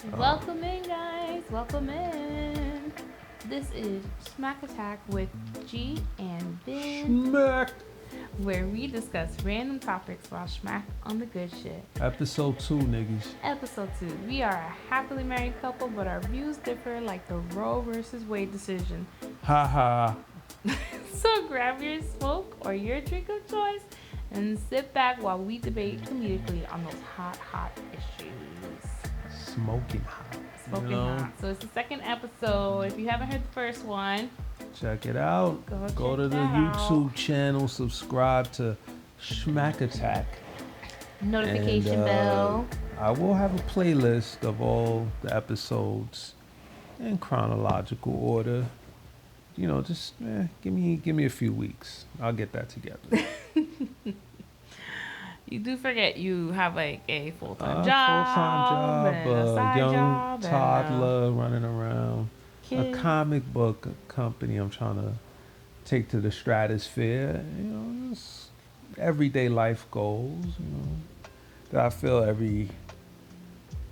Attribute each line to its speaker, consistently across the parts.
Speaker 1: Welcome in, guys. Welcome in. This is Schmack Attack with G and Ben,
Speaker 2: Schmack.
Speaker 1: where we discuss random topics while Schmack on the good shit.
Speaker 2: Episode 2, niggas.
Speaker 1: Episode 2. We are a happily married couple, but our views differ like the Roe versus Wade decision.
Speaker 2: Ha ha.
Speaker 1: So grab your smoke or your drink of choice and sit back while we debate comedically on those hot issues.
Speaker 2: Smoking hot.
Speaker 1: Smoking hot. So it's the second episode. If you haven't heard the first one,
Speaker 2: check it out. Go to the YouTube channel, subscribe to Schmack Attack.
Speaker 1: Notification bell.
Speaker 2: I will have a playlist of all the episodes in chronological order. You know, just give me a few weeks. I'll get that together.
Speaker 1: You do forget you have like a full-time
Speaker 2: job,
Speaker 1: and a side
Speaker 2: young
Speaker 1: job,
Speaker 2: toddler running around,
Speaker 1: kids.
Speaker 2: a comic book company I'm trying to take to the stratosphere. You know, just everyday life goals. You know, that I feel every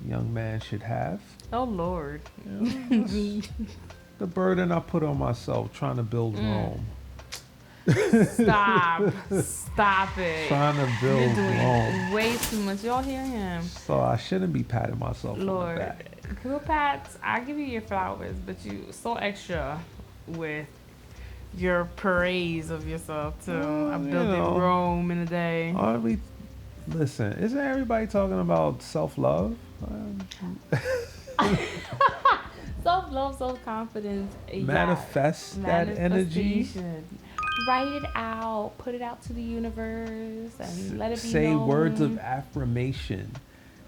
Speaker 2: young man should have.
Speaker 1: Oh Lord.
Speaker 2: You know, the burden I put on myself trying to build Rome.
Speaker 1: Stop it.
Speaker 2: Trying to build
Speaker 1: You're doing
Speaker 2: Rome.
Speaker 1: way too much. Y'all hear him?
Speaker 2: So I shouldn't be patting myself on the
Speaker 1: Lord,
Speaker 2: back.
Speaker 1: cool pats. I give you your flowers, but you so extra with your praise of yourself too. I built in Rome in a day.
Speaker 2: Listen, isn't everybody talking about self-love?
Speaker 1: Self-love, self-confidence.
Speaker 2: Manifest that energy.
Speaker 1: Write it out. Put it out to the universe and let it be
Speaker 2: Say
Speaker 1: known.
Speaker 2: words of affirmation,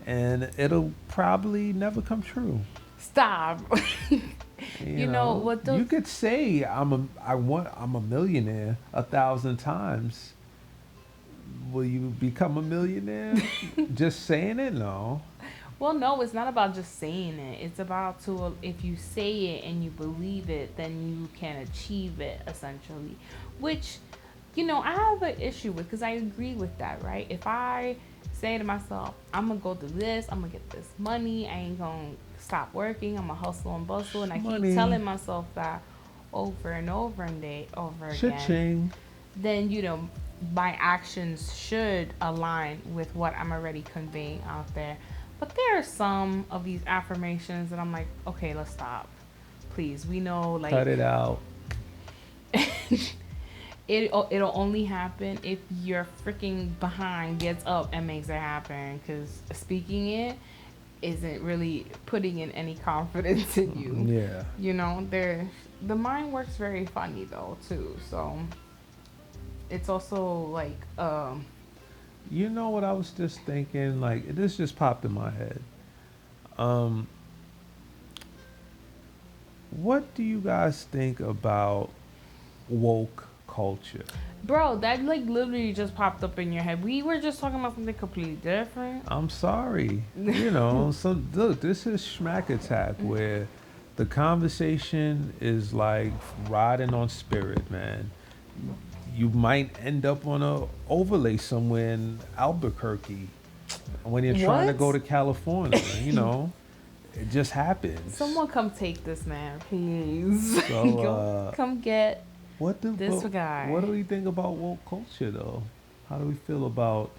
Speaker 2: and it'll probably never come true.
Speaker 1: Stop. You know what?
Speaker 2: You could say I'm a millionaire 1,000 times. Will you become a millionaire? Just saying it? No.
Speaker 1: Well, no, it's not about just saying it. It's about if you say it and you believe it, then you can achieve it, essentially. Which, I have an issue with, because I agree with that, right? If I say to myself, I'm going to go do this, I'm going to get this money, I ain't going to stop working, I'm going to hustle and bustle, and I keep telling myself that over and over again,
Speaker 2: Cha-ching.
Speaker 1: Then, my actions should align with what I'm already conveying out there. But there are some of these affirmations that I'm like, okay, let's stop. Please, we know, like...
Speaker 2: Cut it out.
Speaker 1: It'll only happen if your freaking behind gets up and makes it happen. Because speaking it isn't really putting in any confidence in you.
Speaker 2: Yeah.
Speaker 1: The mind works very funny, though, too. So, it's also, like...
Speaker 2: You know what I was just thinking? Like, this just popped in my head. What do you guys think about woke culture?
Speaker 1: Bro, that literally just popped up in your head. We were just talking about something completely different.
Speaker 2: I'm sorry. Look, this is Schmack Attack, where the conversation is like riding on spirit, man. You might end up on a overlay somewhere in Albuquerque when you're trying to go to California. It just happens.
Speaker 1: Someone come take this man, please.
Speaker 2: So,
Speaker 1: come get this
Speaker 2: what,
Speaker 1: guy.
Speaker 2: What do we think about woke culture, though? How do we feel about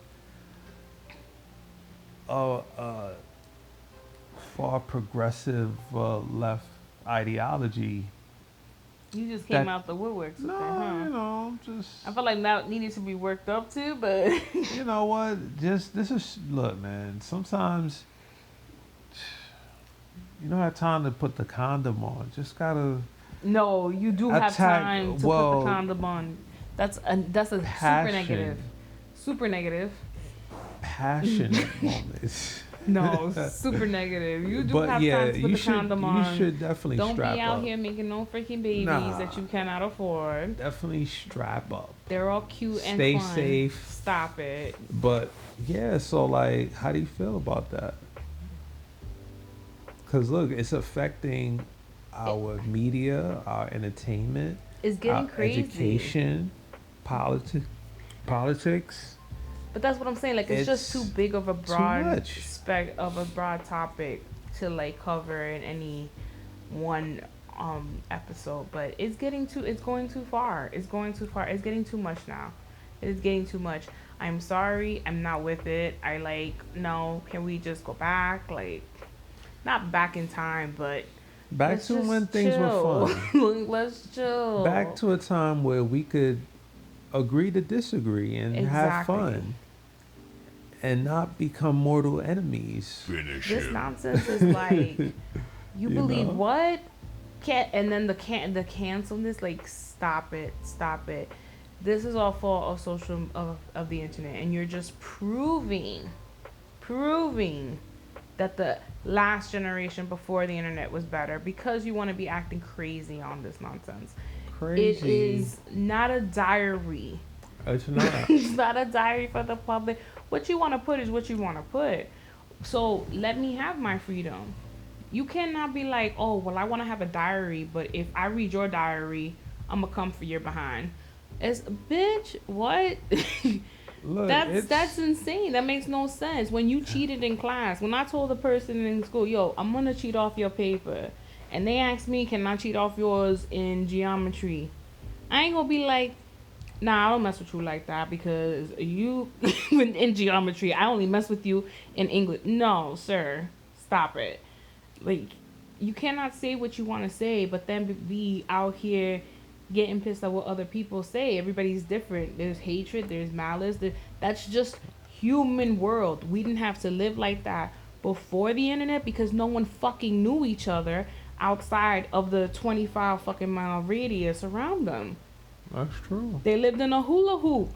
Speaker 2: far progressive left ideology?
Speaker 1: You just came out the woodworks with that, huh?
Speaker 2: Just...
Speaker 1: I feel like that needed to be worked up too, but...
Speaker 2: You know what? Look, man, sometimes you don't have time to put the condom on. Just gotta...
Speaker 1: No, you do have time to put the condom on. That's a super negative. Super negative.
Speaker 2: Passionate moments.
Speaker 1: No, super negative. You do have time to put the condom on.
Speaker 2: You should definitely strap up.
Speaker 1: Don't be out here making no freaking babies that you cannot afford.
Speaker 2: Definitely strap up.
Speaker 1: They're all cute and
Speaker 2: stay
Speaker 1: fun.
Speaker 2: Safe.
Speaker 1: Stop it.
Speaker 2: But yeah, so like, how do you feel about that? Because look, it's affecting our media, our entertainment,
Speaker 1: it's getting crazy.
Speaker 2: Education, politics.
Speaker 1: But that's what I'm saying. Like, it's just too big of a broad topic to like cover in any one episode, but it's going too far. It's going too far. It's getting too much now. It's getting too much. I'm sorry. I'm not with it. I like no. Can we just go back? Like not back in time, but
Speaker 2: Back
Speaker 1: let's
Speaker 2: to when
Speaker 1: just
Speaker 2: things were
Speaker 1: chill.
Speaker 2: fun.
Speaker 1: Let's chill.
Speaker 2: Back to a time where we could agree to disagree and have
Speaker 1: Exactly.
Speaker 2: fun and not become mortal enemies.
Speaker 1: This nonsense is like you
Speaker 2: You
Speaker 1: believe
Speaker 2: know?
Speaker 1: what? Can't and then the cancelness, like stop it, stop it. This is all fault of of the internet, and you're just proving that the last generation before the internet was better because you want to be acting crazy on this nonsense. It
Speaker 2: Crazy.
Speaker 1: is not a diary.
Speaker 2: It's not.
Speaker 1: It's not a diary for the public. What you want to put is what you want to put. So let me have my freedom. You cannot be like, oh, well, I want to have a diary, but if I read your diary, I'm gonna come for your behind. It's bitch, what?
Speaker 2: Look,
Speaker 1: That's
Speaker 2: it's
Speaker 1: insane. That makes no sense. When you cheated in class, when I told the person in school, yo, I'm gonna cheat off your paper, and they asked me, can I cheat off yours in geometry? I ain't gonna be like, nah, I don't mess with you like that because you in geometry. I only mess with you in English. No, sir, stop it. Like, you cannot say what you want to say, but then be out here getting pissed at what other people say. Everybody's different. There's hatred. There's malice. That's just human world. We didn't have to live like that before the internet because no one fucking knew each other outside of the 25 fucking mile radius around them.
Speaker 2: that's true.
Speaker 1: They lived in a hula hoop.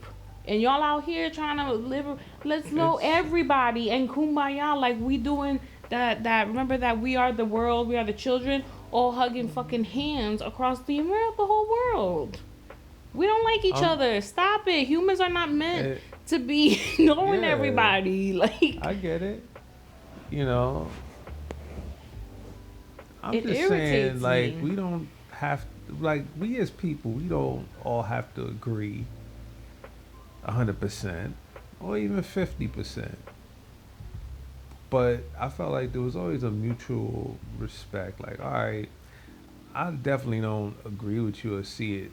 Speaker 1: And y'all out here trying to live. Let's know
Speaker 2: It's
Speaker 1: everybody and kumbaya like we doing that. Remember that we are the world, we are the children, all hugging fucking hands across the world, the whole world. We don't like each
Speaker 2: um
Speaker 1: other. Stop it. Humans are not meant
Speaker 2: it,
Speaker 1: to be knowing
Speaker 2: yeah,
Speaker 1: everybody. Like
Speaker 2: I get it. You know, I'm
Speaker 1: it
Speaker 2: just saying,
Speaker 1: irritates
Speaker 2: like,
Speaker 1: me.
Speaker 2: we don't have, like, we as people, we don't all have to agree 100% or even 50%. But I felt like there was always a mutual respect. Like, all right, I definitely don't agree with you or see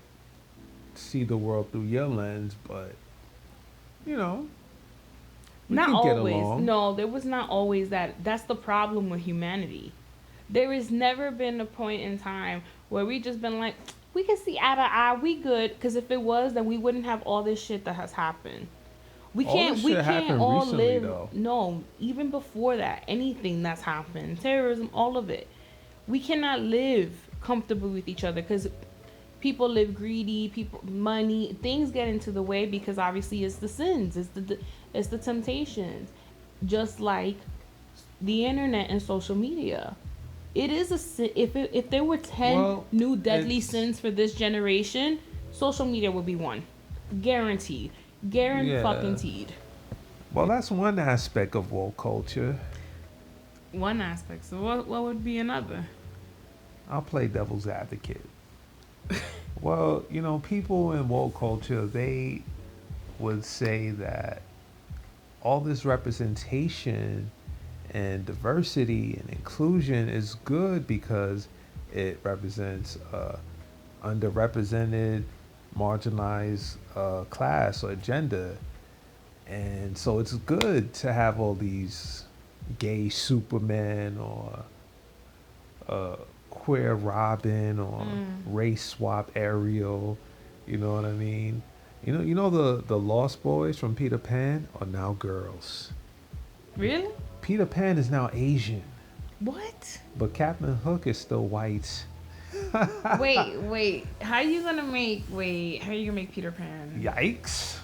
Speaker 2: the world through your lens, but, you know, we
Speaker 1: Not
Speaker 2: can get
Speaker 1: always.
Speaker 2: along.
Speaker 1: No, there was not always that. That's the problem with humanity. There has never been a point in time where we just been like, we can see eye to eye, we good. Because if it was, then we wouldn't have all this shit that has happened. We
Speaker 2: All this
Speaker 1: can't. We
Speaker 2: shit
Speaker 1: can't
Speaker 2: happened
Speaker 1: all
Speaker 2: recently,
Speaker 1: live.
Speaker 2: though.
Speaker 1: No, even before that, anything that's happened, terrorism, all of it. We cannot live comfortably with each other because people live greedy. People, money, things get into the way because obviously it's the sins, it's the temptations, just like the internet and social media. It is a sin. If there were 10
Speaker 2: Well,
Speaker 1: new deadly
Speaker 2: it's,
Speaker 1: sins for this generation, social media would be one. Guaranteed. Guaranteed fucking
Speaker 2: yeah.
Speaker 1: teed.
Speaker 2: Well, that's one aspect of woke culture.
Speaker 1: One aspect. So what would be another?
Speaker 2: I'll play devil's advocate. Well, people in woke culture, they would say that all this representation and diversity and inclusion is good because it represents underrepresented, marginalized class or gender. And so it's good to have all these gay Superman or queer Robin or
Speaker 1: Mm.
Speaker 2: race swap Ariel. You know what I mean? You know the Lost Boys from Peter Pan are now girls.
Speaker 1: Really?
Speaker 2: Peter Pan is now Asian,
Speaker 1: What?
Speaker 2: but Captain Hook is still white.
Speaker 1: Wait. How you gonna make Peter Pan?
Speaker 2: Yikes!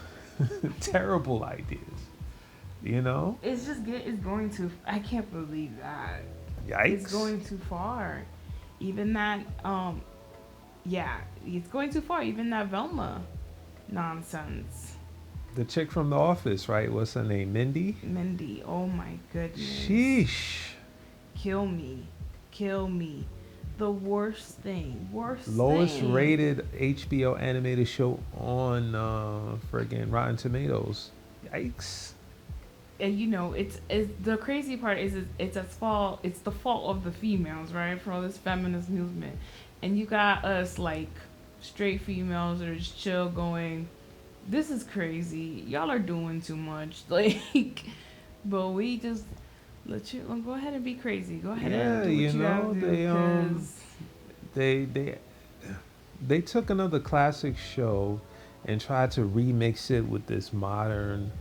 Speaker 2: Terrible ideas. You know?
Speaker 1: It's going too. I can't believe that. It's
Speaker 2: Yikes!
Speaker 1: going too far. Even that, yeah, it's going too far. Even that Velma nonsense.
Speaker 2: The chick from The Office, right? What's her name? Mindy?
Speaker 1: Mindy, oh my goodness.
Speaker 2: Sheesh.
Speaker 1: Kill me. Kill me. The worst thing. Worst
Speaker 2: Lowest
Speaker 1: thing.
Speaker 2: rated HBO animated show on friggin' Rotten Tomatoes. Yikes.
Speaker 1: you know, it's the crazy part is it's the fault of the females, right, for all this feminist movement, and you got us like straight females that are just chill going, this is crazy, y'all are doing too much, like, but we just let you go ahead and be crazy, go ahead and
Speaker 2: Yeah,
Speaker 1: do what
Speaker 2: you
Speaker 1: you gotta
Speaker 2: know,
Speaker 1: do, cause
Speaker 2: they they they took another classic show and tried to remix it with this modern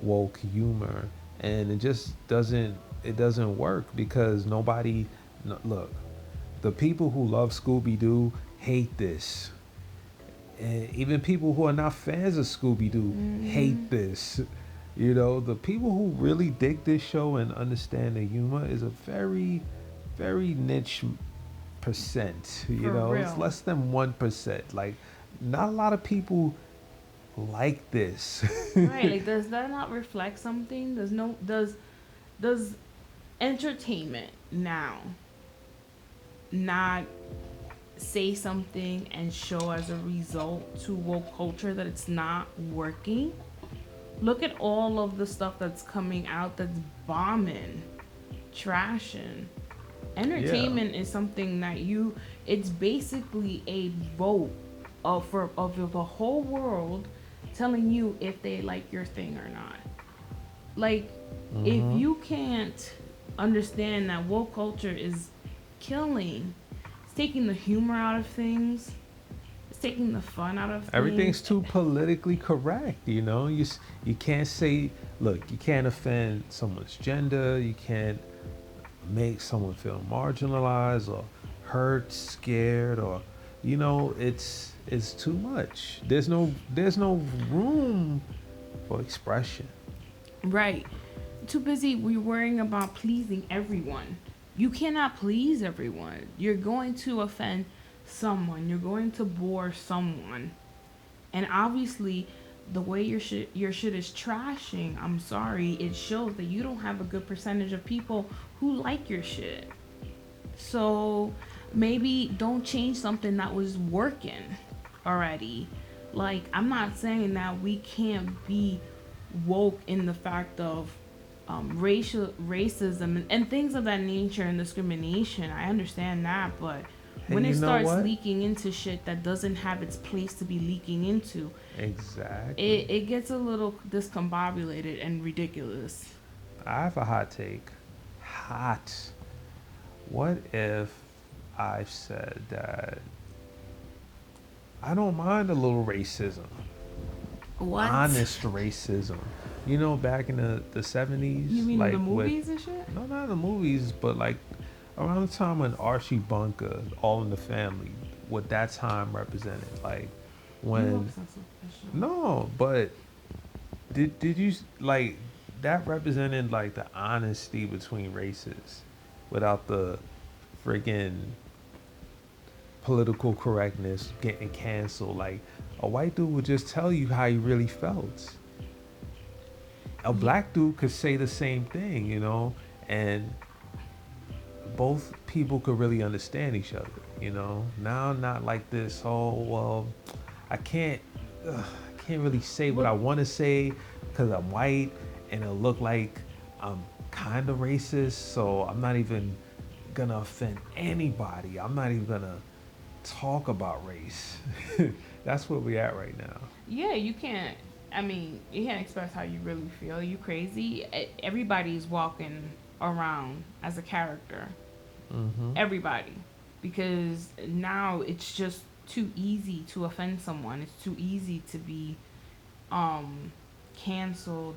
Speaker 2: woke humor, and it doesn't work because nobody no, look, the people who love Scooby-Doo hate this, and even people who are not fans of Scooby-Doo
Speaker 1: mm-hmm.
Speaker 2: hate this. You know, the people who really dig this show and understand the humor is a very, very niche percent. You
Speaker 1: For
Speaker 2: know, it's
Speaker 1: real.
Speaker 2: less than 1%. Like, not a lot of people like this.
Speaker 1: Right, like does that not reflect something? Does entertainment now not say something and show as a result to woke culture that it's not working? Look at all of the stuff that's coming out that's bombing, trashing.
Speaker 2: Yeah.
Speaker 1: Entertainment is something that you it's basically a vote of the whole world telling you if they like your thing or not. Like, if
Speaker 2: Hmm.
Speaker 1: you can't understand that woke culture is killing, it's taking the humor out of things, it's taking the fun out of
Speaker 2: Everything's
Speaker 1: things.
Speaker 2: too politically correct. You know, you can't say, look, you can't offend someone's gender. You can't make someone feel marginalized or hurt, scared, or it's too much. There's no room for expression.
Speaker 1: Right. Too busy we worrying about pleasing everyone. You cannot please everyone. You're going to offend someone. You're going to bore someone. And obviously, the way your shit is trashing, I'm sorry, it shows that you don't have a good percentage of people who like your shit. So maybe don't change something that was working already. Like, I'm not saying that we can't be woke in the fact of racial racism and things of that nature and discrimination. I understand that, but
Speaker 2: And
Speaker 1: when
Speaker 2: you
Speaker 1: it
Speaker 2: know
Speaker 1: starts
Speaker 2: what?
Speaker 1: leaking into shit that doesn't have its place to be leaking into,
Speaker 2: Exactly.
Speaker 1: it gets a little discombobulated and ridiculous.
Speaker 2: I have a hot take. Hot. What if I've said that I don't mind a little racism,
Speaker 1: What?
Speaker 2: honest racism? You know, back in the
Speaker 1: You
Speaker 2: 70s,
Speaker 1: mean in the
Speaker 2: like with,
Speaker 1: movies and shit?
Speaker 2: no, not in the movies, but like around the time when Archie Bunker, All in the Family, what that time represented. Like
Speaker 1: You love
Speaker 2: when,
Speaker 1: sense of show.
Speaker 2: no, but did you like that represented like the honesty between races without the friggin' political correctness getting canceled. Like a white dude would just tell you how he really felt. A
Speaker 1: Yeah.
Speaker 2: black dude could say the same thing, and both people could really understand each other. Now not like this. Oh well, I can't, I can't really say what
Speaker 1: What?
Speaker 2: I want to say because I'm white, and it'll look like I'm kind of racist. So I'm not even gonna offend anybody. I'm not even gonna talk about race. That's where we at right now.
Speaker 1: Yeah, you can't. I mean, you can't express how you really feel. You crazy. Everybody's walking around as a character.
Speaker 2: Mm-hmm.
Speaker 1: Everybody, because now it's just too easy to offend someone. It's too easy to be um canceled,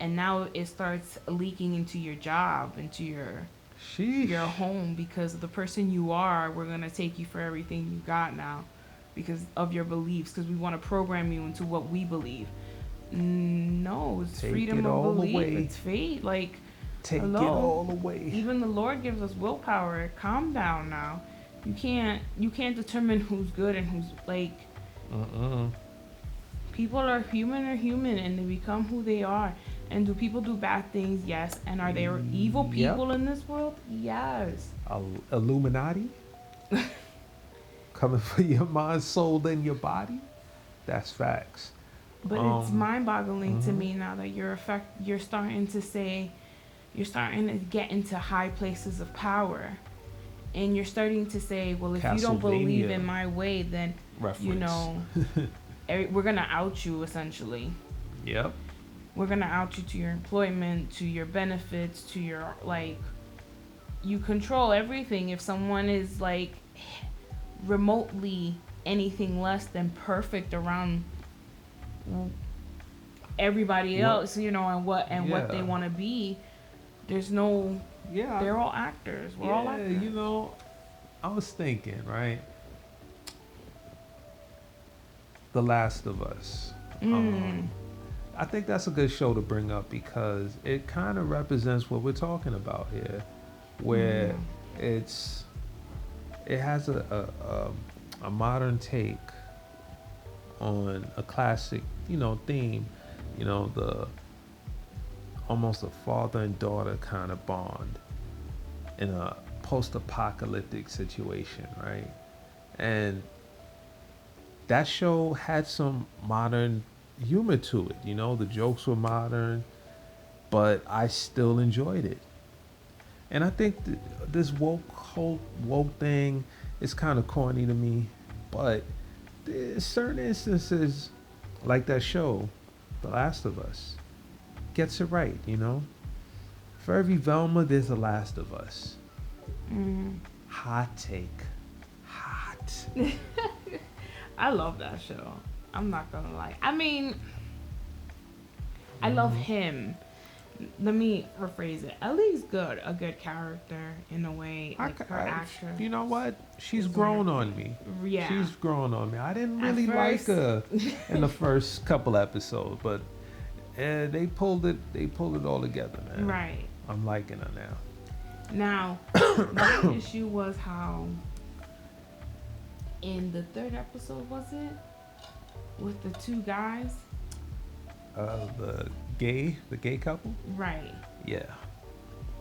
Speaker 1: and now it starts leaking into your job, into your
Speaker 2: Sheesh.
Speaker 1: home, because of the person you are. We're going to take you for everything you got now because of your beliefs, because we want to program you into what we believe. No, it's
Speaker 2: Take
Speaker 1: freedom
Speaker 2: it
Speaker 1: of
Speaker 2: all
Speaker 1: belief,
Speaker 2: away.
Speaker 1: it's fate. Like,
Speaker 2: Take it
Speaker 1: hello,
Speaker 2: all away.
Speaker 1: even the Lord gives us willpower. Calm down now. You can't determine who's good and who's like.
Speaker 2: Mm-mm.
Speaker 1: People are human and they become who they are. And do people do bad things? Yes. And are there evil
Speaker 2: Yep.
Speaker 1: people in this world? Yes.
Speaker 2: Illuminati coming for your mind, soul, and your body. That's facts.
Speaker 1: But it's mind-boggling to
Speaker 2: Mhm.
Speaker 1: me now that you're starting to say you're starting to get into high places of power, and you're starting to say, well, if you don't believe
Speaker 2: Castlevania
Speaker 1: in my way, then you
Speaker 2: reference.
Speaker 1: know we're gonna out you essentially.
Speaker 2: Yep.
Speaker 1: We're gonna out you to your employment, to your benefits, to your like you control everything. If someone is like remotely anything less than perfect around everybody
Speaker 2: What?
Speaker 1: else, you know, and what they
Speaker 2: Yeah.
Speaker 1: want to be, there's no.
Speaker 2: Yeah.
Speaker 1: They're all actors. We're all
Speaker 2: Yeah.
Speaker 1: actors.
Speaker 2: I was thinking, right? The Last of Us.
Speaker 1: Mm.
Speaker 2: Um, I think that's a good show to bring up because it kind of represents what we're talking about here, where
Speaker 1: Yeah.
Speaker 2: it's it has a modern take on a classic, theme, the almost a father and daughter kind of bond in a post-apocalyptic situation, right? And that show had some modern humor to it. The jokes were modern, but I still enjoyed it. And I think this whole woke thing is kind of corny to me, but there's certain instances, like that show, The Last of Us, gets it right. For every Velma, there's The Last of Us.
Speaker 1: Mm.
Speaker 2: Hot take, hot.
Speaker 1: I love that show. I'm not gonna lie. I mean, I love
Speaker 2: hmm
Speaker 1: him. Let me rephrase it. Ellie's good, a good character in a way.
Speaker 2: I,
Speaker 1: Like
Speaker 2: c-
Speaker 1: her
Speaker 2: I-
Speaker 1: actress
Speaker 2: you know what? She's
Speaker 1: is on
Speaker 2: grown
Speaker 1: her
Speaker 2: on
Speaker 1: point.
Speaker 2: me.
Speaker 1: Yeah.
Speaker 2: She's grown on me. I didn't
Speaker 1: At
Speaker 2: really like
Speaker 1: first,
Speaker 2: her in the first couple episodes, but they pulled it. They pulled it all together, man.
Speaker 1: right.
Speaker 2: I'm liking her now.
Speaker 1: Now, my issue was how in the third episode was it with the two guys?
Speaker 2: The gay couple.
Speaker 1: Right.
Speaker 2: Yeah,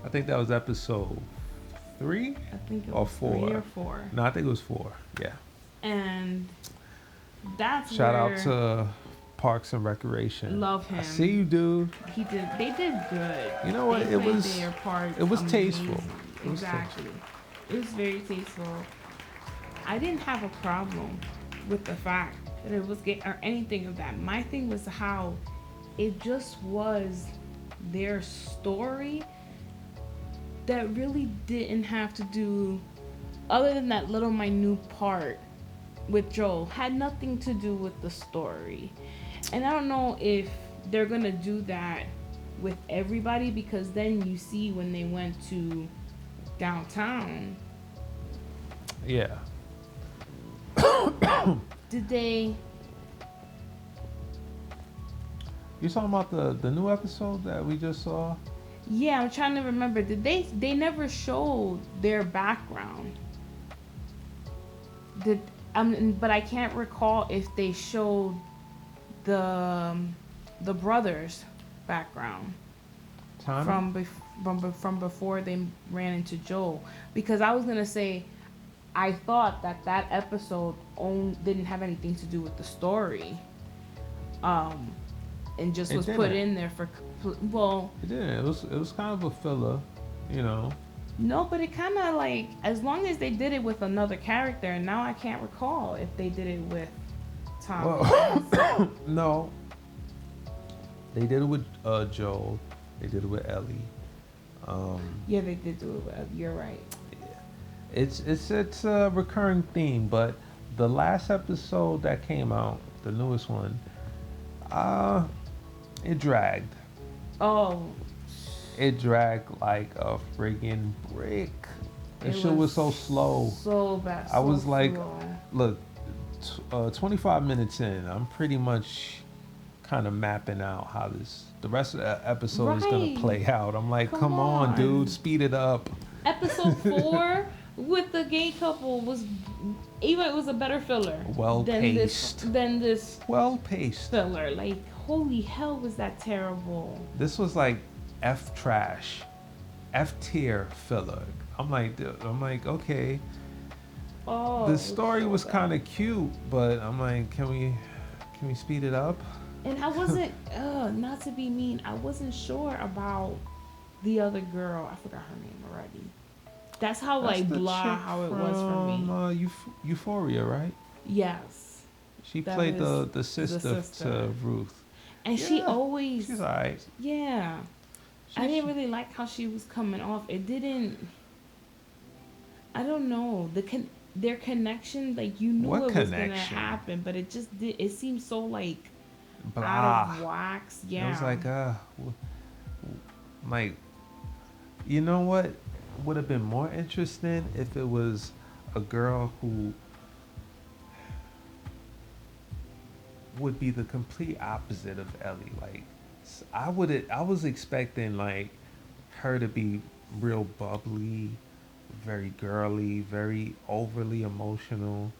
Speaker 2: I think that was episode 3
Speaker 1: I think it
Speaker 2: or
Speaker 1: was 3 or
Speaker 2: 4.
Speaker 1: 4.
Speaker 2: No, I think it was 4. Yeah.
Speaker 1: And that's
Speaker 2: Shout out
Speaker 1: where
Speaker 2: to Parks and Recreation.
Speaker 1: love
Speaker 2: I
Speaker 1: him.
Speaker 2: see you, dude.
Speaker 1: They did good.
Speaker 2: You know what?
Speaker 1: They played their part
Speaker 2: It was tasteful.
Speaker 1: amazing.
Speaker 2: It was
Speaker 1: Exactly. It was very tasteful. I didn't have a problem with the fact that it was gay or anything of that. My thing was how it just was their story that really didn't have to do, other than that little minute part with Joel, had nothing to do with the story. And I don't know if they're gonna do that with everybody, because then you see when they went to downtown,
Speaker 2: Yeah.
Speaker 1: did they?
Speaker 2: You talking about the new episode that we just saw?
Speaker 1: Yeah, I'm trying to remember. Did they? They never showed their background. Did but I can't recall if they showed the the brothers' background
Speaker 2: Tommy?
Speaker 1: from before they ran into Joel, because I was gonna say I thought that episode didn't have anything to do with the story, and just
Speaker 2: It
Speaker 1: was put
Speaker 2: didn't.
Speaker 1: in there for well,
Speaker 2: It didn't. It was kind of a filler, you know.
Speaker 1: no, but it kind of like, as long as they did it with another character, and now I can't recall if they did it with Tom.
Speaker 2: Well, no. They did it with Joel. They did it with Ellie.
Speaker 1: Yeah, they did do it with. You're right.
Speaker 2: Yeah. It's a recurring theme, but the last episode that came out, the newest one, it dragged.
Speaker 1: Oh,
Speaker 2: It dragged like a friggin' brick. That
Speaker 1: it
Speaker 2: shit was so slow.
Speaker 1: So bad.
Speaker 2: I was
Speaker 1: so
Speaker 2: like,
Speaker 1: slow.
Speaker 2: look, 25 minutes in, I'm pretty much kind of mapping out how the rest of the episode is gonna
Speaker 1: Right.
Speaker 2: play out. I'm like,
Speaker 1: Come
Speaker 2: come on, dude,
Speaker 1: on.
Speaker 2: speed it up.
Speaker 1: Episode 4 with the gay couple was, even it was a better filler
Speaker 2: Well
Speaker 1: than this
Speaker 2: paced.
Speaker 1: than this
Speaker 2: Well paced.
Speaker 1: filler. Like, holy hell, was that terrible?
Speaker 2: This was like F trash, F tier filler. I'm like, okay.
Speaker 1: Oh,
Speaker 2: The story was kind of cute, but I'm like, can we speed it up?
Speaker 1: And I wasn't, not to be mean, I wasn't sure about the other girl. I forgot her name already. That's how
Speaker 2: That's
Speaker 1: like
Speaker 2: the
Speaker 1: blah
Speaker 2: chick
Speaker 1: how it was for
Speaker 2: from
Speaker 1: me.
Speaker 2: Euphoria, right?
Speaker 1: Yes,
Speaker 2: She
Speaker 1: that
Speaker 2: played
Speaker 1: was
Speaker 2: the
Speaker 1: the
Speaker 2: sister
Speaker 1: sister,
Speaker 2: to Ruth.
Speaker 1: and she
Speaker 2: Yeah,
Speaker 1: always,
Speaker 2: she's alright.
Speaker 1: yeah. I
Speaker 2: She's
Speaker 1: didn't really like how she was coming off. It didn't. I don't know their connection. Like you knew
Speaker 2: what
Speaker 1: it was gonna
Speaker 2: connection?
Speaker 1: happen, but it just did. It seemed so like out
Speaker 2: Blah.
Speaker 1: of wax.
Speaker 2: It was
Speaker 1: Yeah.
Speaker 2: like like you know what would have been more interesting if it was a girl who would be the complete opposite of Ellie. Like I was expecting like her to be real bubbly, very girly, very overly emotional,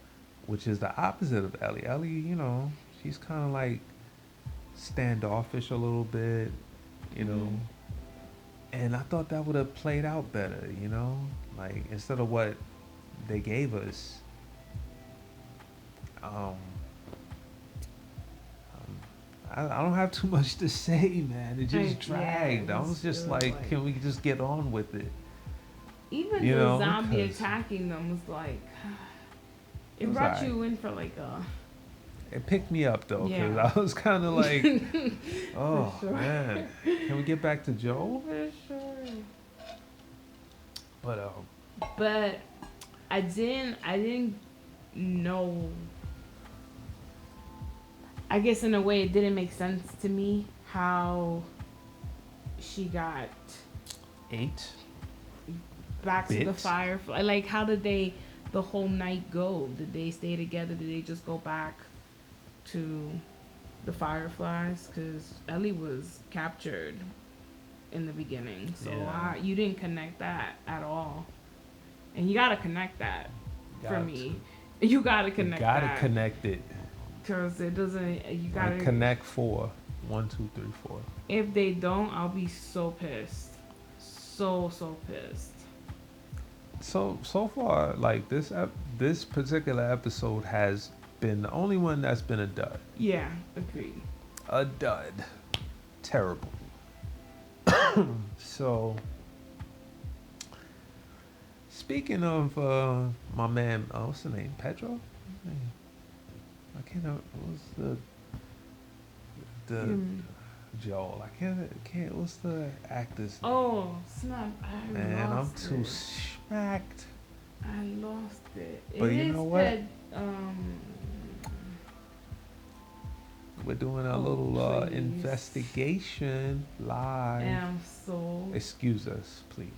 Speaker 2: which is the opposite of Ellie. Ellie, she's kind of like standoffish a little bit, you know.
Speaker 1: Hmm.
Speaker 2: And I thought that would have played out better, like instead of what they gave us. Um, I don't have too much to say, man. It just
Speaker 1: Yeah.
Speaker 2: dragged. I was
Speaker 1: It
Speaker 2: just
Speaker 1: was
Speaker 2: like,
Speaker 1: like
Speaker 2: can we just get on with it?
Speaker 1: even the zombie
Speaker 2: Because
Speaker 1: attacking them was like
Speaker 2: it
Speaker 1: it
Speaker 2: was
Speaker 1: brought
Speaker 2: alright.
Speaker 1: you in for like a
Speaker 2: It picked me up though, because
Speaker 1: yeah.
Speaker 2: I was kind of like,
Speaker 1: For
Speaker 2: oh
Speaker 1: sure.
Speaker 2: man, can we get back to Joel?
Speaker 1: For sure.
Speaker 2: But
Speaker 1: But I didn't know. I guess in a way it didn't make sense to me how she got
Speaker 2: eight
Speaker 1: back to the
Speaker 2: bit.
Speaker 1: firefly. Like how did they the whole night go? Did they stay together? Did they just go back to the fireflies? Because Ellie was captured in the beginning, so
Speaker 2: Yeah,
Speaker 1: you didn't connect that at all. And you gotta connect that for
Speaker 2: got to.
Speaker 1: me. You gotta
Speaker 2: You
Speaker 1: connect
Speaker 2: gotta
Speaker 1: that
Speaker 2: connect it.
Speaker 1: because it doesn't. You
Speaker 2: Like
Speaker 1: gotta.
Speaker 2: connect four. One, two, three, four.
Speaker 1: If they don't, I'll be so pissed. So pissed.
Speaker 2: So far, like this particular episode has been the only one that's been a dud.
Speaker 1: Yeah, agreed.
Speaker 2: A dud. Terrible. So speaking of my man, what's the name? Pedro. I can't. What's the
Speaker 1: Mm.
Speaker 2: Joel? I can't. What's the actor's name?
Speaker 1: Oh snap! I
Speaker 2: Man, I'm
Speaker 1: lost
Speaker 2: too
Speaker 1: it.
Speaker 2: smacked.
Speaker 1: I lost it.
Speaker 2: But
Speaker 1: It
Speaker 2: you
Speaker 1: is
Speaker 2: know what?
Speaker 1: Ped.
Speaker 2: We're doing a
Speaker 1: Oh
Speaker 2: little
Speaker 1: please.
Speaker 2: investigation live.
Speaker 1: And I'm so.
Speaker 2: Excuse us, please.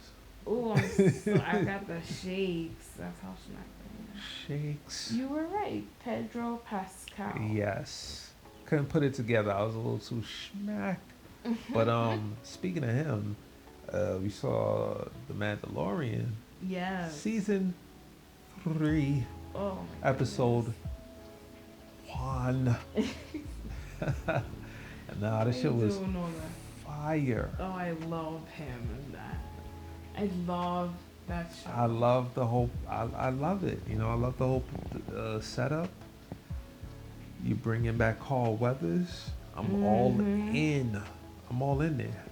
Speaker 1: Oh, I'm so. I got the shakes. That's how Schmack.
Speaker 2: Shakes.
Speaker 1: You were right, Pedro Pascal.
Speaker 2: Yes. Couldn't put it together. I was a little too smack. But speaking of him, we saw The Mandalorian
Speaker 1: Yes.
Speaker 2: season 3,
Speaker 1: Oh my
Speaker 2: episode 1. And now
Speaker 1: goodness.
Speaker 2: this
Speaker 1: I
Speaker 2: shit was
Speaker 1: do know that.
Speaker 2: fire.
Speaker 1: Oh, I love him and that. I love that show.
Speaker 2: I love the whole. I love it. I love the whole setup. You bringing back Carl Weathers. I'm all
Speaker 1: Mm-hmm.
Speaker 2: in. I'm all in there.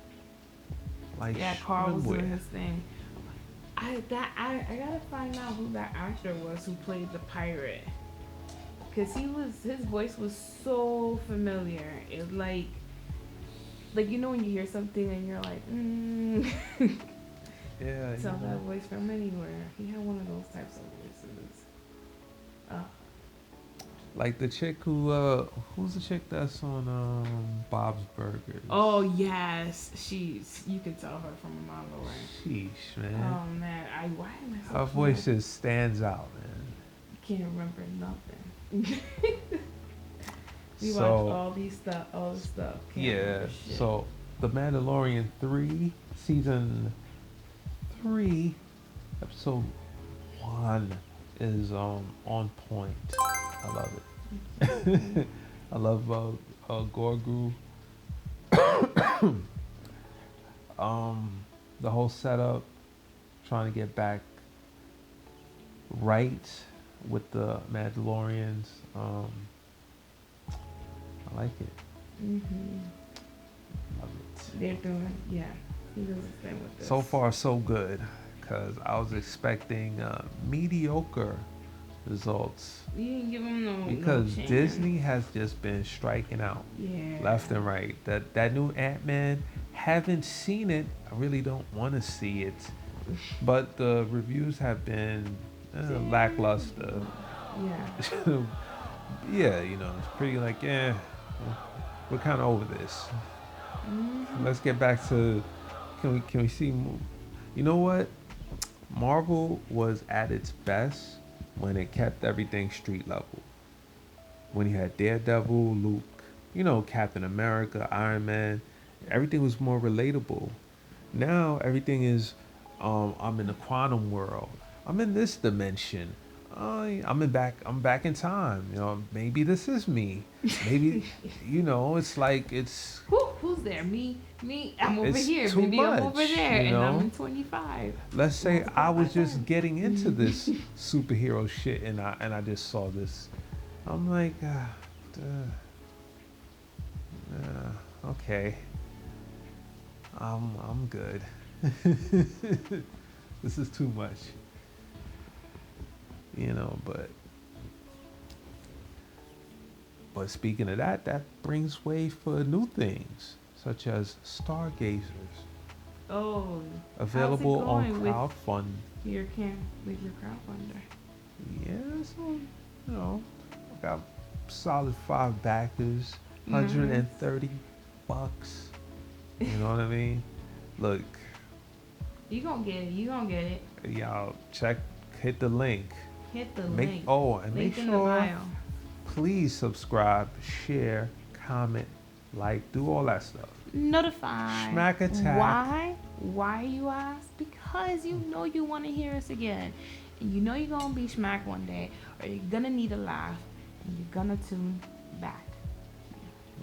Speaker 2: Like
Speaker 1: Yeah, Carl was doing
Speaker 2: swimwear.
Speaker 1: his thing. I gotta find out who that actor was who played the pirate. Cause his voice was so familiar. It like when you hear something and you're like,
Speaker 2: Yeah.
Speaker 1: tell that voice from anywhere. He had one of those types of voices. Oh,
Speaker 2: Like the chick who's the chick that's on Bob's Burgers?
Speaker 1: oh yes, you can tell her from a mile away.
Speaker 2: Sheesh, man.
Speaker 1: Oh man, why am I so
Speaker 2: Her voice just stands out, man.
Speaker 1: can't remember nothing. We watch
Speaker 2: So
Speaker 1: all this stuff. Can't
Speaker 2: yeah,
Speaker 1: remember shit.
Speaker 2: so The Mandalorian 3, season 3, episode 1 is on point. I love it. I love Gorgu. The whole setup, trying to get back right with the Mandalorians. I like it.
Speaker 1: Mhm.
Speaker 2: Love it.
Speaker 1: They're doing, yeah. He does his thing with this.
Speaker 2: So far, so good. Because I was expecting mediocre results.
Speaker 1: You didn't give him no
Speaker 2: Because
Speaker 1: chance.
Speaker 2: Disney has just been striking out
Speaker 1: Yeah.
Speaker 2: left and right. That new Ant-Man, haven't seen it. I really don't want to see it. But the reviews have been lackluster.
Speaker 1: Yeah.
Speaker 2: Yeah, it's pretty like, we're kind of over this.
Speaker 1: Mhm.
Speaker 2: Let's get back to, can we see, you know what? Marvel was at its best when it kept everything street level. When you had Daredevil, Luke, Captain America, Iron Man, everything was more relatable. Now everything is, I'm in the quantum world. I'm in this dimension. I'm back in time. Maybe this is me. Maybe, it's like
Speaker 1: Who's there? Me. I'm over
Speaker 2: it's
Speaker 1: here.
Speaker 2: too
Speaker 1: Maybe I'm over
Speaker 2: much.
Speaker 1: there, and I'm in 25.
Speaker 2: Let's say I
Speaker 1: Multiply by
Speaker 2: was just
Speaker 1: 10.
Speaker 2: getting into this superhero shit, and I just saw this. I'm like, okay, I'm good. This is too much, but speaking of that brings way for new things, such as stargazers,
Speaker 1: Oh,
Speaker 2: available on
Speaker 1: going with
Speaker 2: crowdfund.
Speaker 1: with your crowdfunder?
Speaker 2: Yeah, so I got solid 5 backers,
Speaker 1: Nice.
Speaker 2: $130. You know what I mean? Look,
Speaker 1: You gonna get it. You gonna get it.
Speaker 2: y'all hit the link.
Speaker 1: Hit the
Speaker 2: Make
Speaker 1: link.
Speaker 2: and
Speaker 1: Link
Speaker 2: make
Speaker 1: in the
Speaker 2: sure,
Speaker 1: bio.
Speaker 2: please subscribe, share, comment, like, do all that stuff.
Speaker 1: Notify.
Speaker 2: Schmack attack.
Speaker 1: Why? Why you ask? Because you know you want to hear us again. And you know you're going to be smack one day. Or you're going to need a laugh. And you're going to tune back.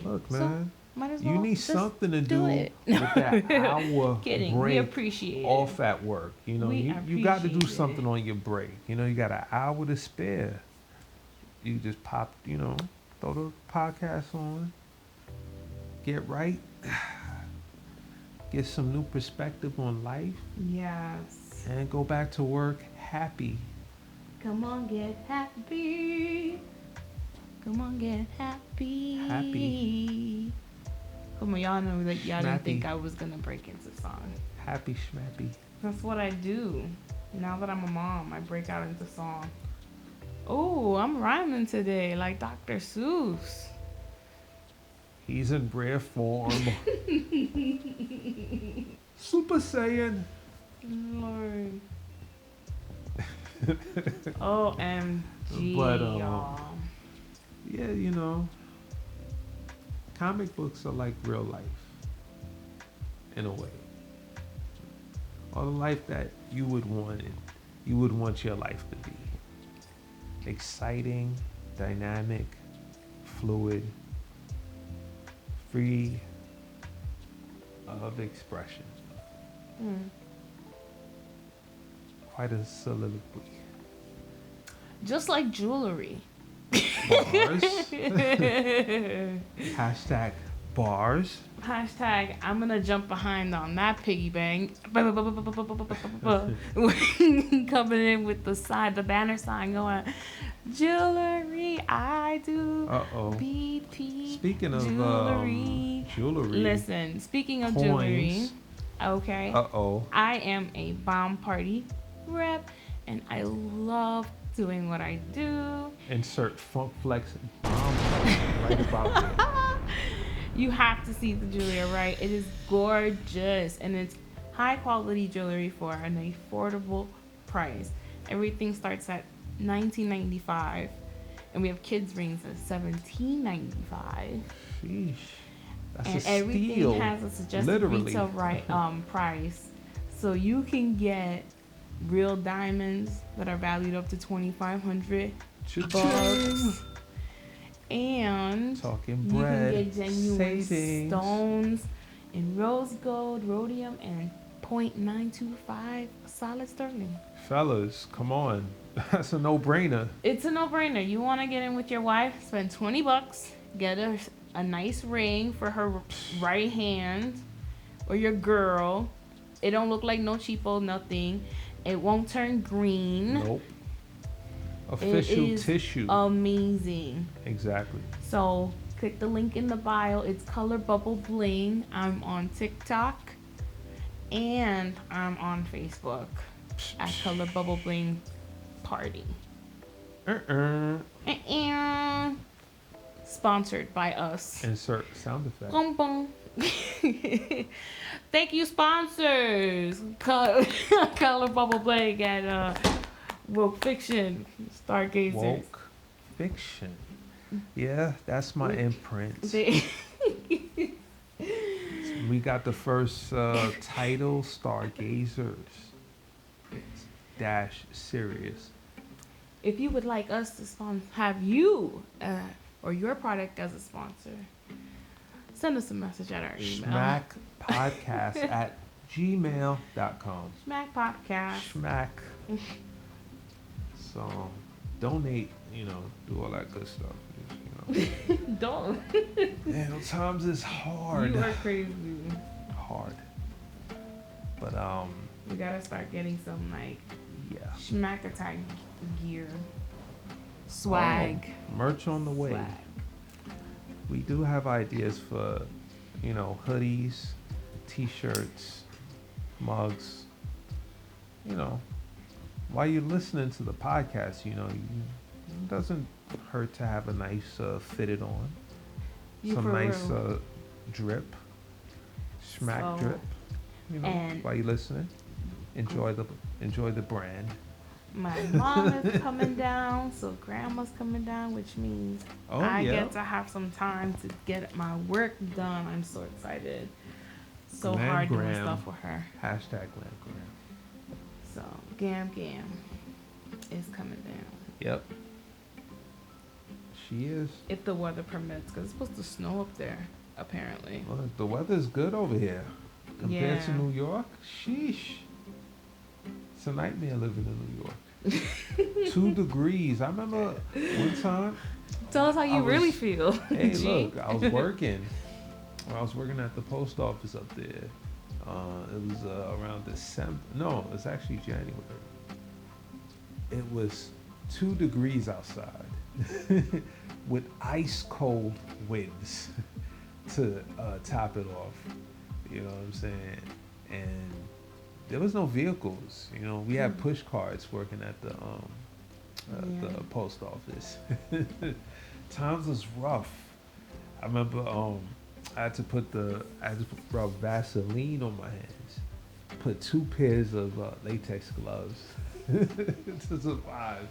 Speaker 2: Look,
Speaker 1: So,
Speaker 2: man,
Speaker 1: might as well
Speaker 2: you need
Speaker 1: just
Speaker 2: something to
Speaker 1: do
Speaker 2: do
Speaker 1: it.
Speaker 2: with that hour
Speaker 1: Kidding. We
Speaker 2: break
Speaker 1: appreciate
Speaker 2: off
Speaker 1: it.
Speaker 2: at work.
Speaker 1: We
Speaker 2: You got to do
Speaker 1: appreciate
Speaker 2: something
Speaker 1: it.
Speaker 2: on your break. You got an hour to spare. You just pop, throw the podcast on, get right, get some new perspective on life,
Speaker 1: Yes.
Speaker 2: and go back to work happy.
Speaker 1: Come on, get happy. Come on, get happy.
Speaker 2: Happy.
Speaker 1: Come on, y'all know that y'all didn't think
Speaker 2: Schmappy.
Speaker 1: I was gonna break into song.
Speaker 2: Happy schmappy.
Speaker 1: That's what I do. Now that I'm a mom, I break out into song. Oh, I'm rhyming today like Dr. Seuss.
Speaker 2: He's in rare form. Super Saiyan.
Speaker 1: Lord. OMG,
Speaker 2: But,
Speaker 1: y'all.
Speaker 2: Yeah, comic books are like real life, in a way. Or the life that you would want your life to be. Exciting, dynamic, fluid, free of expression. Quite a soliloquy.
Speaker 1: Just like jewelry.
Speaker 2: Bars. Hashtag bars.
Speaker 1: Hashtag, I'm gonna jump behind on that piggy bank. Coming in with the banner sign going, jewelry, I do.
Speaker 2: Uh-oh.
Speaker 1: BP.
Speaker 2: Speaking of jewelry.
Speaker 1: Listen, speaking of
Speaker 2: coins.
Speaker 1: jewelry, okay.
Speaker 2: Uh-oh.
Speaker 1: I am a bomb party rep, and I love doing what I do.
Speaker 2: Insert Funk Flex bomb right about there.
Speaker 1: You have to see the jewelry, right? It is gorgeous, and it's high quality jewelry for an affordable price. Everything starts at $19.95, and we have kids rings at $17.95.
Speaker 2: Sheesh. That's
Speaker 1: And
Speaker 2: a
Speaker 1: everything
Speaker 2: steal.
Speaker 1: has a suggested
Speaker 2: Literally.
Speaker 1: retail price, so you can get real diamonds that are valued up to $2,500 bucks. And
Speaker 2: Talking
Speaker 1: you
Speaker 2: bread.
Speaker 1: can get genuine
Speaker 2: savings.
Speaker 1: stones in rose gold, rhodium, and .925 solid sterling.
Speaker 2: Fellas, come on. That's a no-brainer.
Speaker 1: It's a no-brainer. You want to get in with your wife, spend $20, get a a nice ring for her right hand or your girl. It don't look like no cheapo nothing. It won't turn green.
Speaker 2: Nope.
Speaker 1: It
Speaker 2: Official
Speaker 1: is
Speaker 2: tissue.
Speaker 1: amazing.
Speaker 2: Exactly.
Speaker 1: So click the link in the bio. It's Color Bubble Bling. I'm on TikTok and I'm on Facebook at Color Bubble Bling Party. Uh-uh. Sponsored by us.
Speaker 2: Insert sound effect.
Speaker 1: Boom, boom. Thank you, sponsors. Color Bubble Bling and Woke Fiction, Stargazers.
Speaker 2: Woke fiction. Yeah, that's my imprint. We got the first title, Stargazers dash serious.
Speaker 1: If you would like us to have you or your product as a sponsor, send us a message at our email.
Speaker 2: Schmackpodcast at gmail.com.
Speaker 1: Schmack Podcast.
Speaker 2: Schmack. So donate, do all that good stuff.
Speaker 1: Don't.
Speaker 2: Man, times is hard.
Speaker 1: You are crazy.
Speaker 2: Hard. But
Speaker 1: we gotta start getting some
Speaker 2: yeah.
Speaker 1: Schmack Attack gear. Swag.
Speaker 2: Merch on the way.
Speaker 1: Swag.
Speaker 2: We do have ideas for, hoodies, t-shirts, mugs. While you're listening to the podcast, it doesn't hurt to have a nice fitted on. Some nice drip. Schmack drip.
Speaker 1: And
Speaker 2: while you're listening. Enjoy the brand.
Speaker 1: My mom is coming down, so grandma's coming down, which means I get to have some time to get my work done. I'm so excited. So
Speaker 2: Glam
Speaker 1: hard doing
Speaker 2: Gram.
Speaker 1: stuff with her.
Speaker 2: Hashtag Glam Gram.
Speaker 1: So Gam is coming down.
Speaker 2: Yep. She is.
Speaker 1: If the weather permits, because it's supposed to snow up there, apparently.
Speaker 2: Well, the weather's good over here. Compared to New York, sheesh. It's a nightmare living in New York. 2 degrees. I remember one time.
Speaker 1: Tell us how you really feel.
Speaker 2: Hey, look, I was working. I was working at the post office up there. It was around December. No, it was actually January. It was 2 degrees outside with ice cold winds to top it off. You know what I'm saying? And there was no vehicles. We had push carts working at the post office. Times was rough. I remember I had to rub Vaseline on my hands. Put 2 pairs of latex gloves to survive.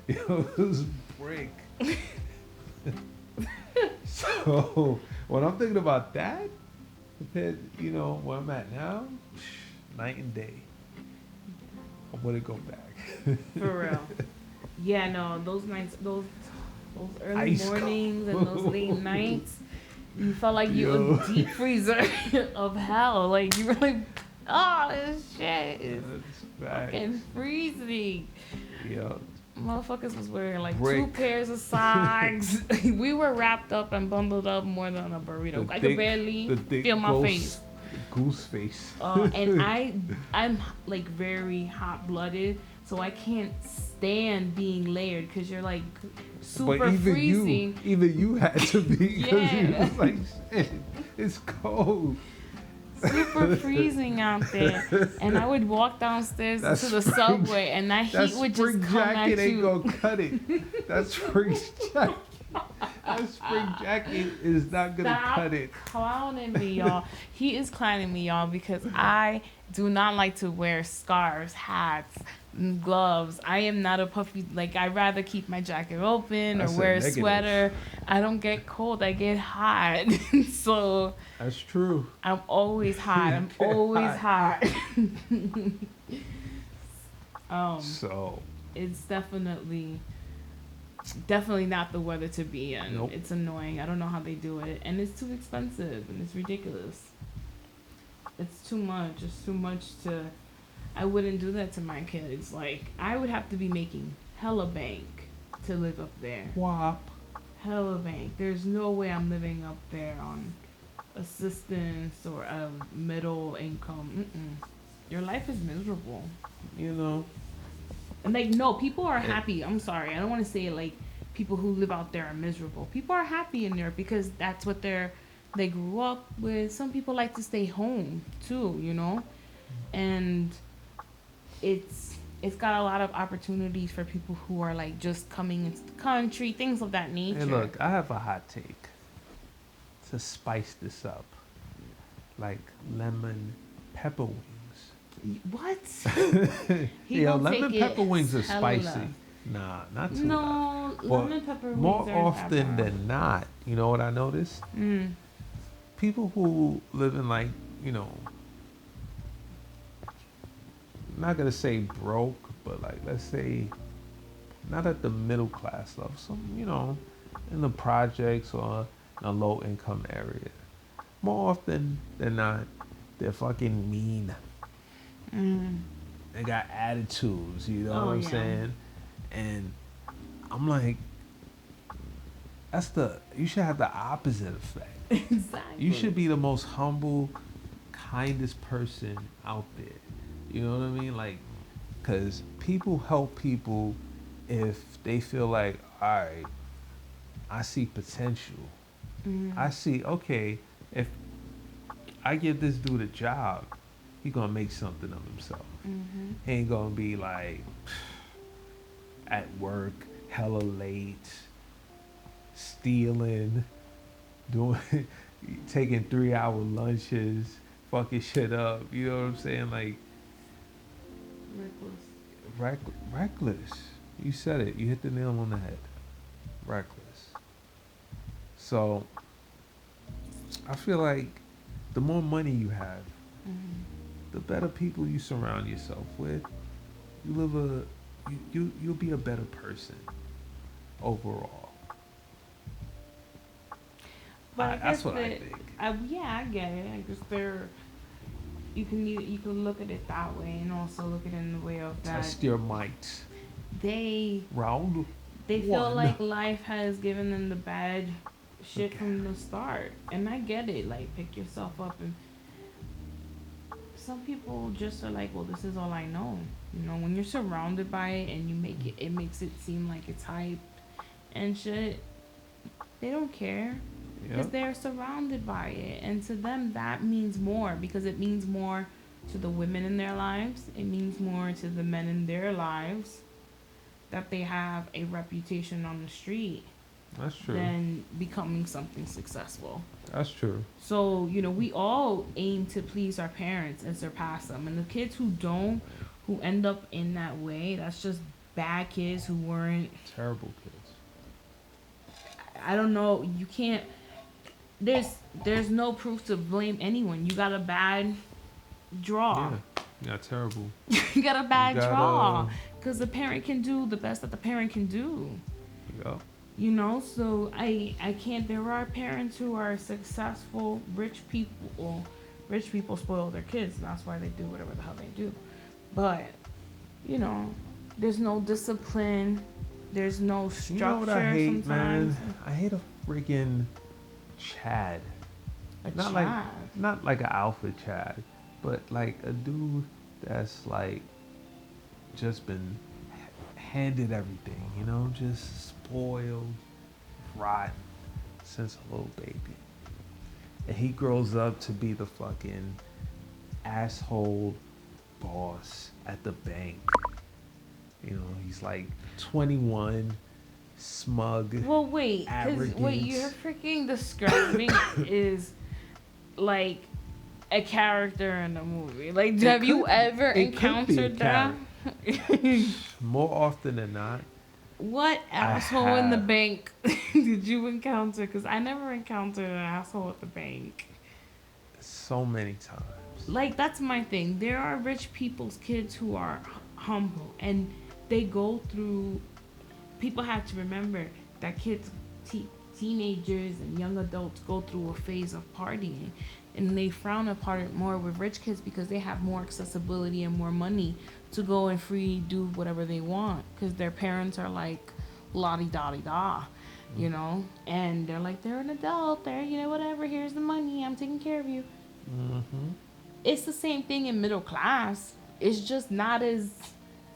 Speaker 2: It was break. So when I'm thinking about that, compared, where I'm at now, night and day. I want to go back.
Speaker 1: For real. Yeah, no, those nights, those early
Speaker 2: Ice
Speaker 1: mornings and those late nights, you felt like you were a deep freezer of hell. Like you were like, oh, this shit is fucking freezing.
Speaker 2: Yeah.
Speaker 1: Motherfuckers was wearing like 2 pairs of socks. We were wrapped up and bundled up more than a burrito. I could barely feel my face.
Speaker 2: Goose face.
Speaker 1: And I'm like very hot blooded, so I can't stand being layered because you're like super
Speaker 2: but even
Speaker 1: freezing.
Speaker 2: Even you had to be because you was like, shit, it's cold.
Speaker 1: Super freezing out there, and I would walk downstairs to the subway, and that heat would just come at you. That spring jacket
Speaker 2: ain't gonna cut it. That spring jacket. That spring jacket is not gonna cut it.
Speaker 1: Clowning me, y'all. He is clowning me, y'all, because I do not like to wear scarves, hats, gloves. I am not a puffy. Like I'd rather keep my jacket open or wear a sweater. I don't get cold. I get hot. So
Speaker 2: that's true.
Speaker 1: I'm always hot. I'm always hot.
Speaker 2: So
Speaker 1: it's definitely not the weather to be in.
Speaker 2: Nope.
Speaker 1: It's annoying. I don't know how they do it, and it's too expensive and it's ridiculous. It's too much. It's too much to. I wouldn't do that to my kids. Like I would have to be making hella bank to live up there.
Speaker 2: Wop.
Speaker 1: hella bank. There's no way I'm living up there on assistance or a middle income. Mm-mm. Your life is miserable.
Speaker 2: You know,
Speaker 1: And like, no, people are
Speaker 2: it,
Speaker 1: happy. I'm sorry. I don't want to say like people who live out there are miserable. People are happy in there because that's what they grew up with. Some people like to stay home too, you know? And it's got a lot of opportunities for people who are like just coming into the country, things of that
Speaker 2: hey,
Speaker 1: nature.
Speaker 2: look, I have a hot take to spice this up, like lemon pepper wings.
Speaker 1: What? He
Speaker 2: Yo,
Speaker 1: gonna
Speaker 2: lemon
Speaker 1: take
Speaker 2: pepper
Speaker 1: it
Speaker 2: wings are spicy.
Speaker 1: hella.
Speaker 2: Nah, not too loud.
Speaker 1: No,
Speaker 2: But
Speaker 1: lemon pepper
Speaker 2: more
Speaker 1: wings are
Speaker 2: often
Speaker 1: pepper.
Speaker 2: than not, you know what I noticed?
Speaker 1: Mm.
Speaker 2: People who live in like, I'm not gonna say broke, but like let's say not at the middle class level, some in the projects or in a low income area. More often than not, they're fucking mean.
Speaker 1: Mm.
Speaker 2: They got attitudes, you know what
Speaker 1: Oh
Speaker 2: I'm
Speaker 1: yeah.
Speaker 2: saying? And I'm like, you should have the opposite effect.
Speaker 1: Exactly.
Speaker 2: You should be the most humble, kindest person out there. You know what I mean? Like, because people help people if they feel like, all right, I see potential.
Speaker 1: Mm.
Speaker 2: I see, okay, if I give this dude a job, he gonna make something of himself.
Speaker 1: Mm-hmm.
Speaker 2: He ain't gonna be like at work, hella late, stealing, doing, taking 3 hour lunches, fucking shit up. You know what I'm saying? Like,
Speaker 1: Reckless.
Speaker 2: reckless. You said it. You hit the nail on the head. Reckless. So I feel like the more money you have,
Speaker 1: Mm-hmm.
Speaker 2: the better people you surround yourself with. You live you'll be a better person overall.
Speaker 1: But I
Speaker 2: That's
Speaker 1: guess
Speaker 2: what I
Speaker 1: that
Speaker 2: think.
Speaker 1: yeah, I get it. I guess there you can look at it that way, and also look at it in the way of that
Speaker 2: Test your might.
Speaker 1: they
Speaker 2: Round
Speaker 1: they feel
Speaker 2: one.
Speaker 1: like life has given them the bad shit from the start, and I get it. Like pick yourself up, and some people just are like, well, this is all I know. You know, when you're surrounded by it and you make it, it makes it seem like it's hype and shit. They don't care because
Speaker 2: Yep.
Speaker 1: they're surrounded by it, and to them that means more because it means more to the women in their lives. It means more to the men in their lives that they have a reputation on the street
Speaker 2: That's true.
Speaker 1: than becoming something successful.
Speaker 2: That's true.
Speaker 1: So, you know, we all aim to please our parents and surpass them. And the kids who don't, who end up in that way, that's just bad kids who weren't,
Speaker 2: Terrible kids.
Speaker 1: I don't know, you can't, there's there's no proof to blame anyone. You got a bad draw.
Speaker 2: Yeah. Yeah, terrible.
Speaker 1: You got a
Speaker 2: You
Speaker 1: bad draw
Speaker 2: gotta
Speaker 1: because the parent can do the best that the parent can do.
Speaker 2: Yep.
Speaker 1: You know, so I can't. There are parents who are successful, rich people. Well, rich people spoil their kids. That's why they do whatever the hell they do. But you know, there's no discipline. There's no
Speaker 2: You know what I
Speaker 1: structure.
Speaker 2: hate,
Speaker 1: Sometimes
Speaker 2: man? I hate a freaking Chad.
Speaker 1: a
Speaker 2: Not like
Speaker 1: child.
Speaker 2: not like an alpha Chad, but like a dude that's like just been handed everything, just spoiled, rotten since a little baby. And he grows up to be the fucking asshole boss at the bank. He's like 21, smug,
Speaker 1: Well, wait, because what
Speaker 2: arrogant.
Speaker 1: you're freaking describing is like a character in a movie. Like,
Speaker 2: It
Speaker 1: have you
Speaker 2: could-
Speaker 1: ever
Speaker 2: it could be a
Speaker 1: encountered that?
Speaker 2: More often than not,
Speaker 1: What
Speaker 2: I
Speaker 1: asshole in the
Speaker 2: have.
Speaker 1: bank did you encounter? Because I never encountered an asshole at the bank.
Speaker 2: So many times.
Speaker 1: Like, that's my thing. There are rich people's kids who are humble, and they go through. People have to remember that kids, teenagers, and young adults go through a phase of partying, and they frown upon it more with rich kids because they have more accessibility and more money to go and free do whatever they want because their parents are like la di da di da. you know, and they're like, they're an adult, they're, you know, whatever, here's the money, I'm taking care of you.
Speaker 2: Mm-hmm.
Speaker 1: It's the same thing in middle class. It's just not as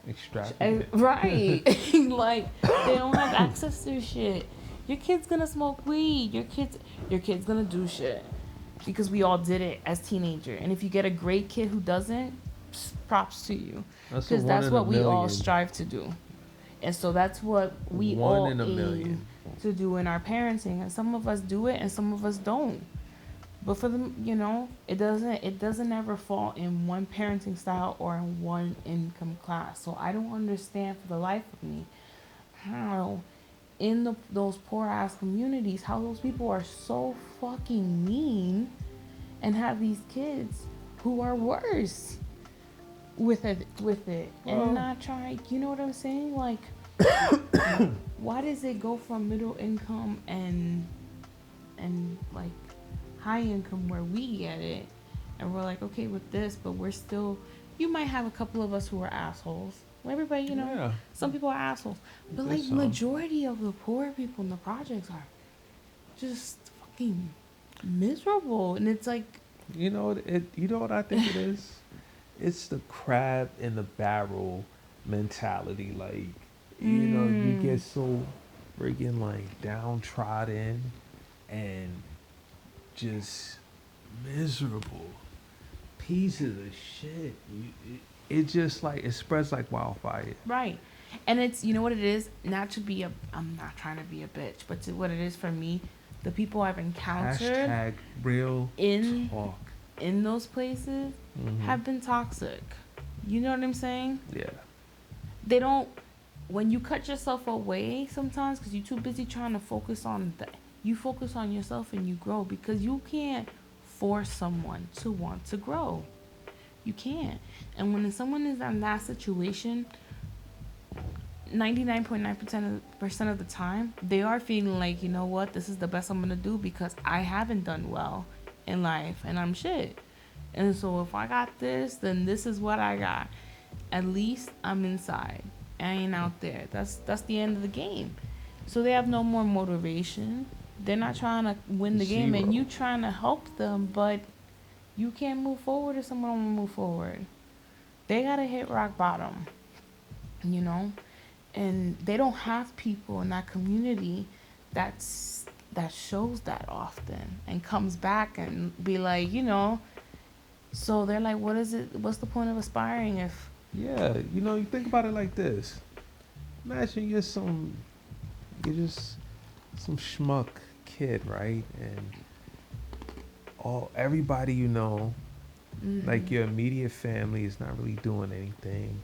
Speaker 2: Extravagant.
Speaker 1: right. Like they don't have access to shit. Your kid's gonna smoke weed. Your kid's gonna do shit because we all did it as teenager. And if you get a great kid who doesn't, props to you,
Speaker 2: That's a
Speaker 1: because
Speaker 2: one
Speaker 1: that's
Speaker 2: in a
Speaker 1: what we all
Speaker 2: million.
Speaker 1: strive to do. And so that's what we
Speaker 2: One
Speaker 1: all
Speaker 2: in a
Speaker 1: aim
Speaker 2: million.
Speaker 1: to do in our parenting. And some of us do it, and some of us don't. But for them, you know, it doesn't ever fall in one parenting style or in one income class. So I don't understand for the life of me how in those poor ass communities how those people are so fucking mean and have these kids who are worse with it and
Speaker 2: Well,
Speaker 1: not try, you know what I'm saying? Like why does it go from middle income and like high income where we get it and we're like okay with this, but we're still, you might have a couple of us who are assholes. Everybody, you know,
Speaker 2: yeah.
Speaker 1: some people are assholes, but like
Speaker 2: There's some.
Speaker 1: majority of the poor people in the projects are just fucking miserable. And it's like
Speaker 2: You know it. You know what I think it is. It's the crab in the barrel mentality. Like, you
Speaker 1: mm,
Speaker 2: get so freaking like downtrodden and just miserable pieces of shit. It just like it spreads like wildfire.
Speaker 1: right. And it's, you know what it is, not to be a, I'm not trying to be a bitch, but to, what it is for me, the people I've encountered
Speaker 2: Hashtag real
Speaker 1: in
Speaker 2: talk.
Speaker 1: in those places
Speaker 2: Hmm.
Speaker 1: have been toxic. You know what I'm saying?
Speaker 2: Yeah.
Speaker 1: They don't, when you cut yourself away sometimes because you're too busy trying to focus on the, you focus on yourself and you grow, because you can't force someone to want to grow. You can't. And when someone is in that situation, 99.9% of the time, they are feeling like, you know what, this is the best I'm going to do because I haven't done well in life and I'm shit. And so if I got this, then this is what I got. At least I'm inside. I ain't out there. That's the end of the game. So they have no more motivation. They're not trying to win the game, and you
Speaker 2: Zero.
Speaker 1: trying to help them, but you can't move forward if someone don't move forward. They gotta hit rock bottom, you know, and they don't have people in that community that shows that often and comes back and be like, you know. So they're like, what is it? What's the point of aspiring if
Speaker 2: Yeah. You think about it like this. Imagine you're just some schmuck kid, right? And everybody like
Speaker 1: mm-hmm.
Speaker 2: your immediate family is not really doing anything.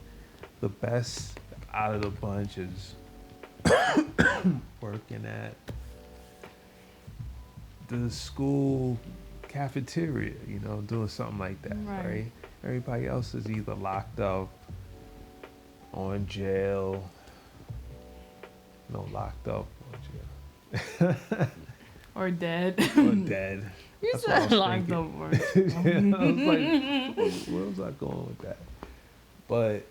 Speaker 2: The best out of the bunch is working at the school cafeteria, doing something like that,
Speaker 1: Right.
Speaker 2: right? Everybody else is either locked up or in jail. No, locked up or jail.
Speaker 1: Or dead.
Speaker 2: Or dead.
Speaker 1: You
Speaker 2: That's what I
Speaker 1: said
Speaker 2: was
Speaker 1: locked
Speaker 2: thinking.
Speaker 1: up word.
Speaker 2: Yeah, I was like, where was I going with that? But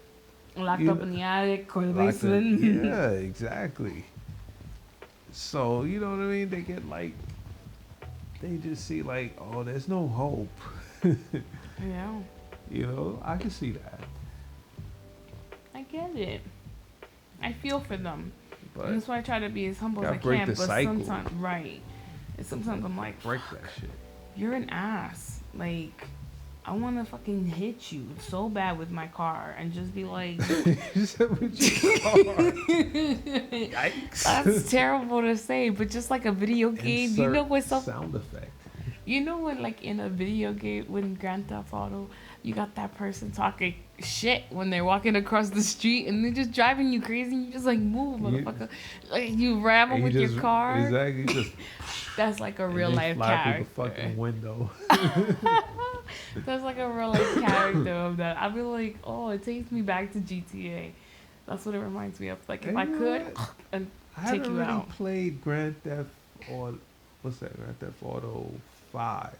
Speaker 1: Locked
Speaker 2: you
Speaker 1: up
Speaker 2: know,
Speaker 1: in the attic or the
Speaker 2: locked up.
Speaker 1: basement.
Speaker 2: Yeah, exactly. So you know what I mean? They get like, they just see like, oh, there's no hope.
Speaker 1: Yeah,
Speaker 2: I can see that.
Speaker 1: I get it. I feel for them. And
Speaker 2: But
Speaker 1: that's why I try to be as humble as I
Speaker 2: gotta break
Speaker 1: can.
Speaker 2: the
Speaker 1: But
Speaker 2: cycle.
Speaker 1: sometimes, right. And sometimes I'm like,
Speaker 2: Break that shit.
Speaker 1: you're an ass. Like, I want to fucking hit you so bad with my car and just be like,
Speaker 2: You said with your car.
Speaker 1: that's
Speaker 2: Yikes.
Speaker 1: terrible to say, but just like a video game, you know
Speaker 2: Insert
Speaker 1: what's up?
Speaker 2: sound effect.
Speaker 1: You know when, like, in a video game, when Grand Theft Auto, you got that person talking shit when they're walking across the street and they're just driving you crazy and you just, like, move,
Speaker 2: You,
Speaker 1: motherfucker. Like, you ram them
Speaker 2: and you
Speaker 1: with your
Speaker 2: just
Speaker 1: car.
Speaker 2: exactly you just
Speaker 1: That's like a
Speaker 2: and
Speaker 1: real
Speaker 2: they
Speaker 1: life
Speaker 2: fly through the
Speaker 1: character.
Speaker 2: fucking window.
Speaker 1: That's like a real life character of that. I'd be like, oh, it takes me back to GTA. That's what it reminds me of. Like, if
Speaker 2: And
Speaker 1: I
Speaker 2: you know
Speaker 1: could,
Speaker 2: what?
Speaker 1: and
Speaker 2: I
Speaker 1: take
Speaker 2: haven't
Speaker 1: you
Speaker 2: really
Speaker 1: out.
Speaker 2: played Grand Theft or what's that? Grand Theft Auto 5.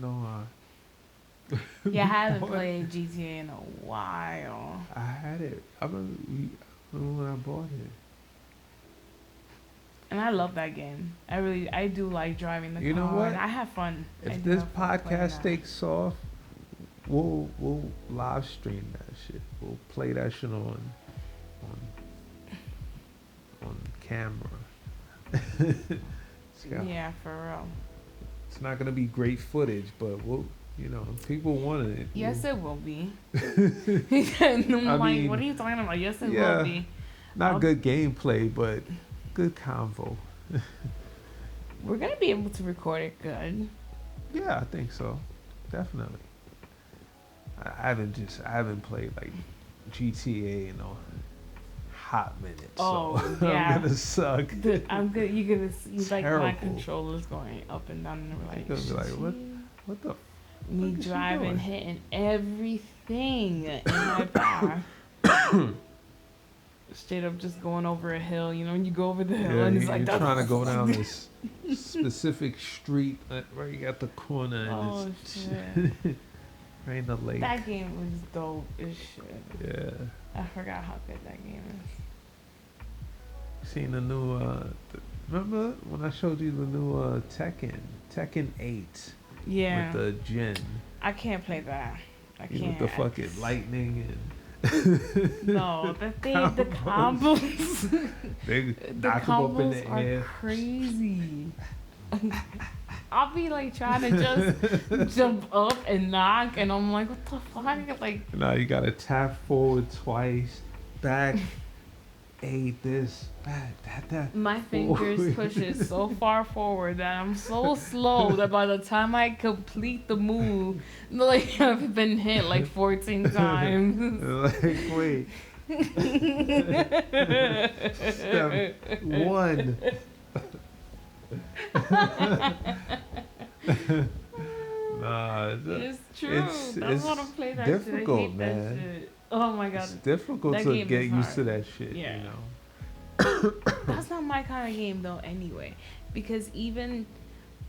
Speaker 2: No,
Speaker 1: Yeah, I haven't
Speaker 2: bought
Speaker 1: played GTA in a while.
Speaker 2: I had it. I remember when I bought it.
Speaker 1: And I love that game. I do like driving the
Speaker 2: You know
Speaker 1: car, and
Speaker 2: what?
Speaker 1: I have fun. I
Speaker 2: If
Speaker 1: do
Speaker 2: this
Speaker 1: have fun playing
Speaker 2: podcast
Speaker 1: that.
Speaker 2: takes off, we'll live stream that shit. We'll play that shit on on camera. Yeah.
Speaker 1: Yeah, for real.
Speaker 2: It's not gonna be great footage, but we'll, people wanted it.
Speaker 1: Yes, it will be. And I'm
Speaker 2: I
Speaker 1: like,
Speaker 2: mean,
Speaker 1: what are you talking about? Yes, it will
Speaker 2: yeah,
Speaker 1: be.
Speaker 2: not good gameplay, but good convo.
Speaker 1: We're gonna be able to record it good.
Speaker 2: Yeah, I think so. Definitely. I haven't played like GTA in a hot minute,
Speaker 1: Oh,
Speaker 2: so
Speaker 1: yeah.
Speaker 2: I'm gonna suck.
Speaker 1: I'm good. You're gonna see like my
Speaker 2: Terrible.
Speaker 1: controllers going up and down, and
Speaker 2: You're
Speaker 1: like,
Speaker 2: gonna be like, what the
Speaker 1: me
Speaker 2: fuck is she
Speaker 1: driving,
Speaker 2: doing?
Speaker 1: hitting everything in my car. Straight up, just going over a hill. You know, when you go over the hill,
Speaker 2: Yeah,
Speaker 1: and it's
Speaker 2: you're
Speaker 1: like
Speaker 2: trying to go down this specific street right at the corner, and
Speaker 1: Oh
Speaker 2: it's
Speaker 1: shit!
Speaker 2: right in the lake.
Speaker 1: That game was dope as shit.
Speaker 2: Yeah.
Speaker 1: I forgot how good that game is.
Speaker 2: Seen the new remember when I showed you the new Tekken 8
Speaker 1: Yeah,
Speaker 2: with the Jin.
Speaker 1: I can't play that. I
Speaker 2: With
Speaker 1: can't.
Speaker 2: the fucking lightning and
Speaker 1: No, the combos.
Speaker 2: they
Speaker 1: The
Speaker 2: knock them up in
Speaker 1: combos
Speaker 2: the
Speaker 1: are
Speaker 2: air.
Speaker 1: crazy. I'll be like trying to just jump up and knock, and I'm like, what the fuck? Like,
Speaker 2: Now you gotta tap forward twice, back, this, back, that.
Speaker 1: my fingers push it so far forward that I'm so slow that by the time I complete the move, like I've been hit like 14 times.
Speaker 2: Like, wait. Step 1. Nah,
Speaker 1: It's true. That's
Speaker 2: it's
Speaker 1: why I don't play that
Speaker 2: difficult,
Speaker 1: shit. I hate
Speaker 2: man.
Speaker 1: that shit. Oh my god.
Speaker 2: It's difficult
Speaker 1: That
Speaker 2: to
Speaker 1: game
Speaker 2: get
Speaker 1: is
Speaker 2: used to
Speaker 1: hard.
Speaker 2: that shit,
Speaker 1: Yeah.
Speaker 2: you know.
Speaker 1: That's not my kind of game though anyway. Because even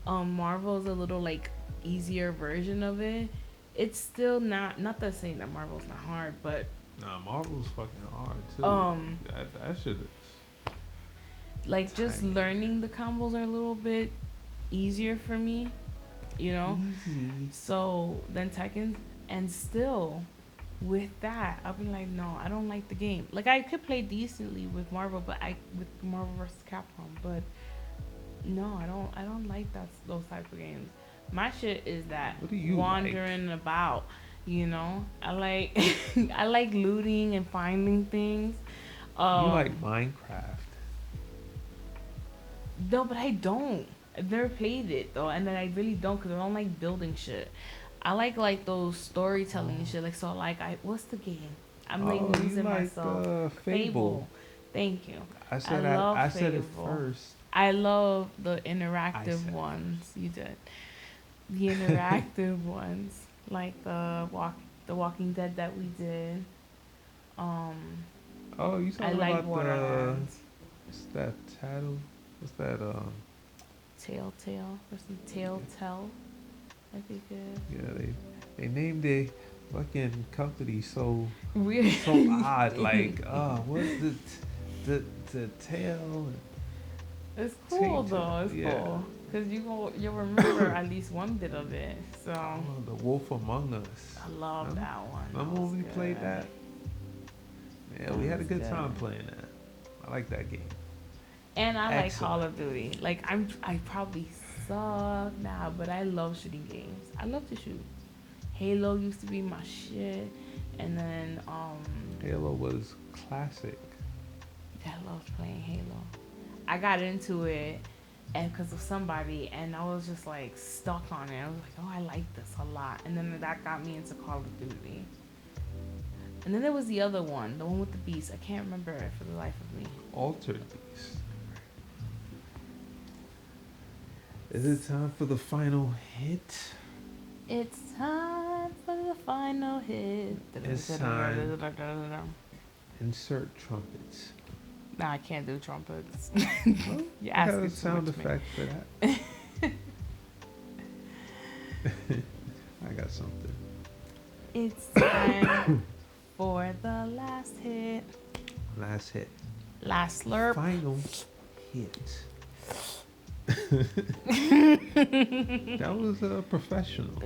Speaker 1: Marvel's a little like easier version of it. It's still not to say that Marvel's not hard, but
Speaker 2: Nah, Marvel's fucking hard too. That shit is
Speaker 1: like just
Speaker 2: tiny.
Speaker 1: learning the combos are a little bit easier for me, you know?
Speaker 2: Easy.
Speaker 1: So then Tekken, and still with that, I'll be like, no, I don't like the game. Like I could play decently with Marvel, with Marvel vs. Capcom, but no, I don't like those type of games. My shit is that
Speaker 2: What do you
Speaker 1: wandering about, you know. I like I like looting and finding things.
Speaker 2: You like Minecraft.
Speaker 1: No, but I don't. I've never played it though, and then I really don't because I don't like building shit. I like those storytelling shit. Like so, like what's the game? I'm like
Speaker 2: you
Speaker 1: losing
Speaker 2: like
Speaker 1: myself.
Speaker 2: Fable.
Speaker 1: Thank you.
Speaker 2: I said
Speaker 1: love
Speaker 2: I said it
Speaker 1: Fable.
Speaker 2: first.
Speaker 1: I love the
Speaker 2: I
Speaker 1: interactive
Speaker 2: said
Speaker 1: ones. You did the interactive ones, like the Walking Dead that we did.
Speaker 2: Oh, you
Speaker 1: I
Speaker 2: talking
Speaker 1: like
Speaker 2: about the
Speaker 1: Borderlands.
Speaker 2: what's that title? What's that
Speaker 1: Telltale or some Telltale. I think it.
Speaker 2: yeah, they named their fucking company so
Speaker 1: Weird.
Speaker 2: odd, like what's the tail.
Speaker 1: It's cool
Speaker 2: Telltale,
Speaker 1: though. It's
Speaker 2: yeah.
Speaker 1: cool because you'll remember at least one bit of it. So
Speaker 2: Oh, the Wolf Among Us.
Speaker 1: I love
Speaker 2: Remember?
Speaker 1: that one.
Speaker 2: Remember when we
Speaker 1: was
Speaker 2: played
Speaker 1: good.
Speaker 2: that? Yeah,
Speaker 1: That
Speaker 2: we had a
Speaker 1: was
Speaker 2: good
Speaker 1: good.
Speaker 2: time playing that. I like that game.
Speaker 1: And I like
Speaker 2: Excellent.
Speaker 1: Call of Duty. Like I probably suck now, but I love shooting games. I love to shoot. Halo used to be my shit, and then
Speaker 2: Halo was classic.
Speaker 1: I loved playing Halo. I got into it and because of somebody, and I was just like stuck on it. I was like, oh, I like this a lot, and then that got me into Call of Duty. And then there was the other one, the one with the beast. I can't remember it for the life of me.
Speaker 2: Altered Beast. Is it time for the final hit?
Speaker 1: It's time for the final hit.
Speaker 2: It's time. Insert trumpets.
Speaker 1: Nah, I can't do trumpets.
Speaker 2: Well,
Speaker 1: You're
Speaker 2: I got
Speaker 1: asking
Speaker 2: a
Speaker 1: too
Speaker 2: sound
Speaker 1: much of me.
Speaker 2: effect for that. I got something.
Speaker 1: It's time for the last hit.
Speaker 2: Last hit.
Speaker 1: Last slurp.
Speaker 2: Final hit. That was a professional.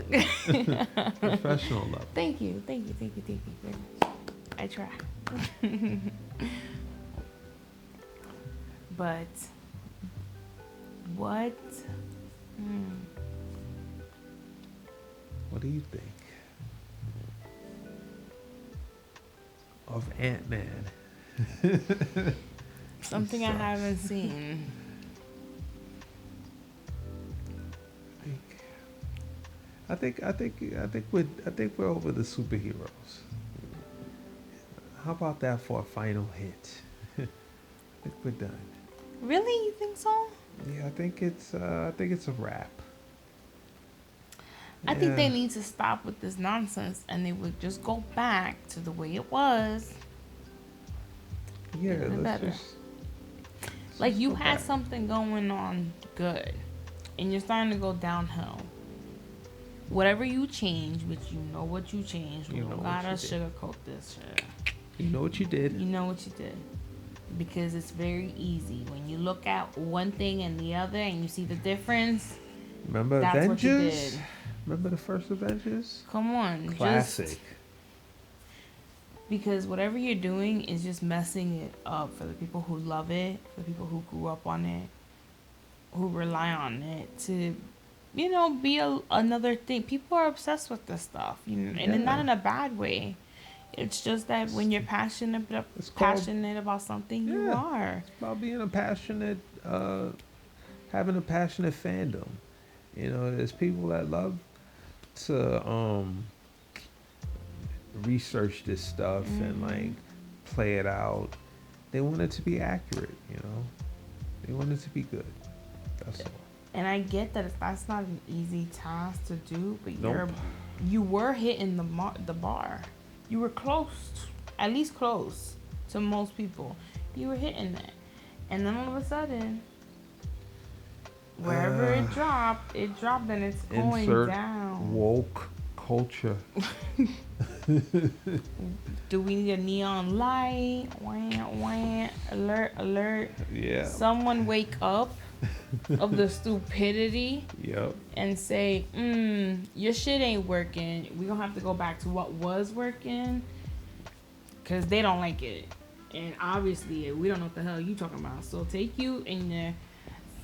Speaker 2: Professional level.
Speaker 1: Thank you, thank you, thank you, thank you very much. I try. But what? Hmm.
Speaker 2: What do you think of Ant-Man?
Speaker 1: Something I haven't seen.
Speaker 2: I think we're over the superheroes. How about that for a final hit? I think we're done.
Speaker 1: Really, you think so?
Speaker 2: Yeah, I think it's a wrap.
Speaker 1: I think they
Speaker 2: Yeah,
Speaker 1: need to stop with this nonsense and they would just go back to the way it was.
Speaker 2: yeah.
Speaker 1: Isn't it
Speaker 2: Let's
Speaker 1: better?
Speaker 2: just
Speaker 1: Like you
Speaker 2: go
Speaker 1: had
Speaker 2: back.
Speaker 1: something going on good and you're starting to go downhill. Whatever you change, which you know what you changed, we
Speaker 2: You know
Speaker 1: don't
Speaker 2: what
Speaker 1: gotta
Speaker 2: you did.
Speaker 1: sugarcoat this shit.
Speaker 2: You know what you did.
Speaker 1: You know what you did. Because it's very easy. When you look at one thing and the other and you see the difference,
Speaker 2: Remember
Speaker 1: that's what you
Speaker 2: Avengers?
Speaker 1: did.
Speaker 2: Remember the first Avengers?
Speaker 1: Come on.
Speaker 2: Classic.
Speaker 1: Just because whatever you're doing is just messing it up for the people who love it, for the people who grew up on it, who rely on it to, be another thing. People are obsessed with this stuff, and not
Speaker 2: Yeah.
Speaker 1: in a bad way. It's just that when you're
Speaker 2: It's called,
Speaker 1: passionate about something, you
Speaker 2: yeah.
Speaker 1: are.
Speaker 2: It's about being a passionate, having a passionate fandom. There's people that love to research this stuff and
Speaker 1: Hmm.
Speaker 2: like play it out. They want it to be accurate. They want it to be good. That's all.
Speaker 1: And I get that that's not an easy task to do, but
Speaker 2: Nope.
Speaker 1: you were hitting the bar. You were close, at least close to most people. You were hitting it, and then all of a sudden, wherever
Speaker 2: Uh,
Speaker 1: it dropped, and it's going
Speaker 2: insert
Speaker 1: down.
Speaker 2: woke culture.
Speaker 1: Do we need a neon light? Wah, wah, alert, alert.
Speaker 2: Yeah.
Speaker 1: Someone wake up of the stupidity
Speaker 2: Yep.
Speaker 1: and say, your shit ain't working. We gonna have to go back to what was working because they don't like it. And obviously, we don't know what the hell you talking about. So take you and your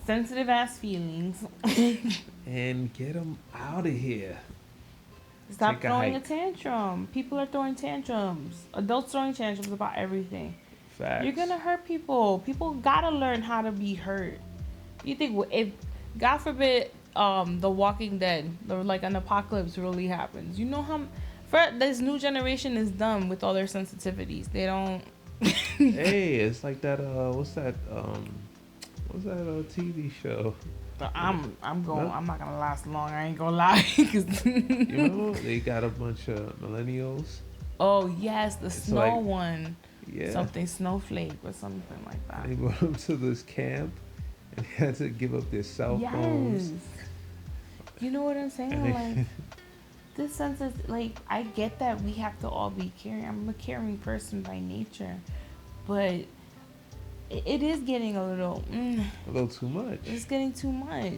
Speaker 1: sensitive ass feelings.
Speaker 2: And get them out of here.
Speaker 1: Stop
Speaker 2: Take a
Speaker 1: throwing a
Speaker 2: hike.
Speaker 1: tantrum. People are throwing tantrums. Adults throwing tantrums about everything.
Speaker 2: Facts.
Speaker 1: You're gonna hurt people. People gotta learn how to be hurt. You think if, God forbid, The Walking Dead, or like an apocalypse really happens? You know how this new generation is done with all their sensitivities. They don't.
Speaker 2: Hey, it's like that. What's that TV show?
Speaker 1: I'm going.
Speaker 2: No?
Speaker 1: I'm not gonna last long. I ain't gonna lie.
Speaker 2: You know, they got a bunch of millennials.
Speaker 1: Oh yes, the
Speaker 2: It's
Speaker 1: snow
Speaker 2: like,
Speaker 1: one.
Speaker 2: yeah,
Speaker 1: Something snowflake or something like that.
Speaker 2: they brought them to this camp, and they had to give up their cell phones.
Speaker 1: Yes. You know what I'm saying?
Speaker 2: And
Speaker 1: Like
Speaker 2: they,
Speaker 1: this sense is like I get that we have to all be caring. I'm a caring person by nature, but it is getting a little.
Speaker 2: a little too much.
Speaker 1: It's getting too much,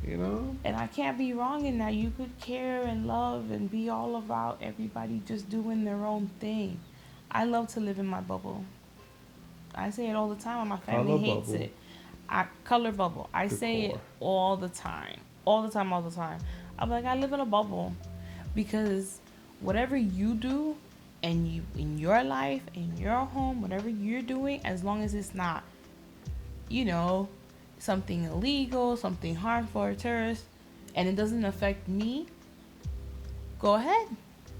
Speaker 2: You know?
Speaker 1: and I can't be wrong in that. You could care and love and be all about everybody just doing their own thing. I love to live in my bubble. I say it all the time, and my family
Speaker 2: Color
Speaker 1: hates
Speaker 2: bubble.
Speaker 1: it. Color bubble. I say it
Speaker 2: Decor.
Speaker 1: all the time. All the time, all the time. I'm like, I live in a bubble because whatever you do and you in your life, in your home, whatever you're doing, as long as it's not, you know, something illegal, something harmful or terrorist, and it doesn't affect me, go ahead.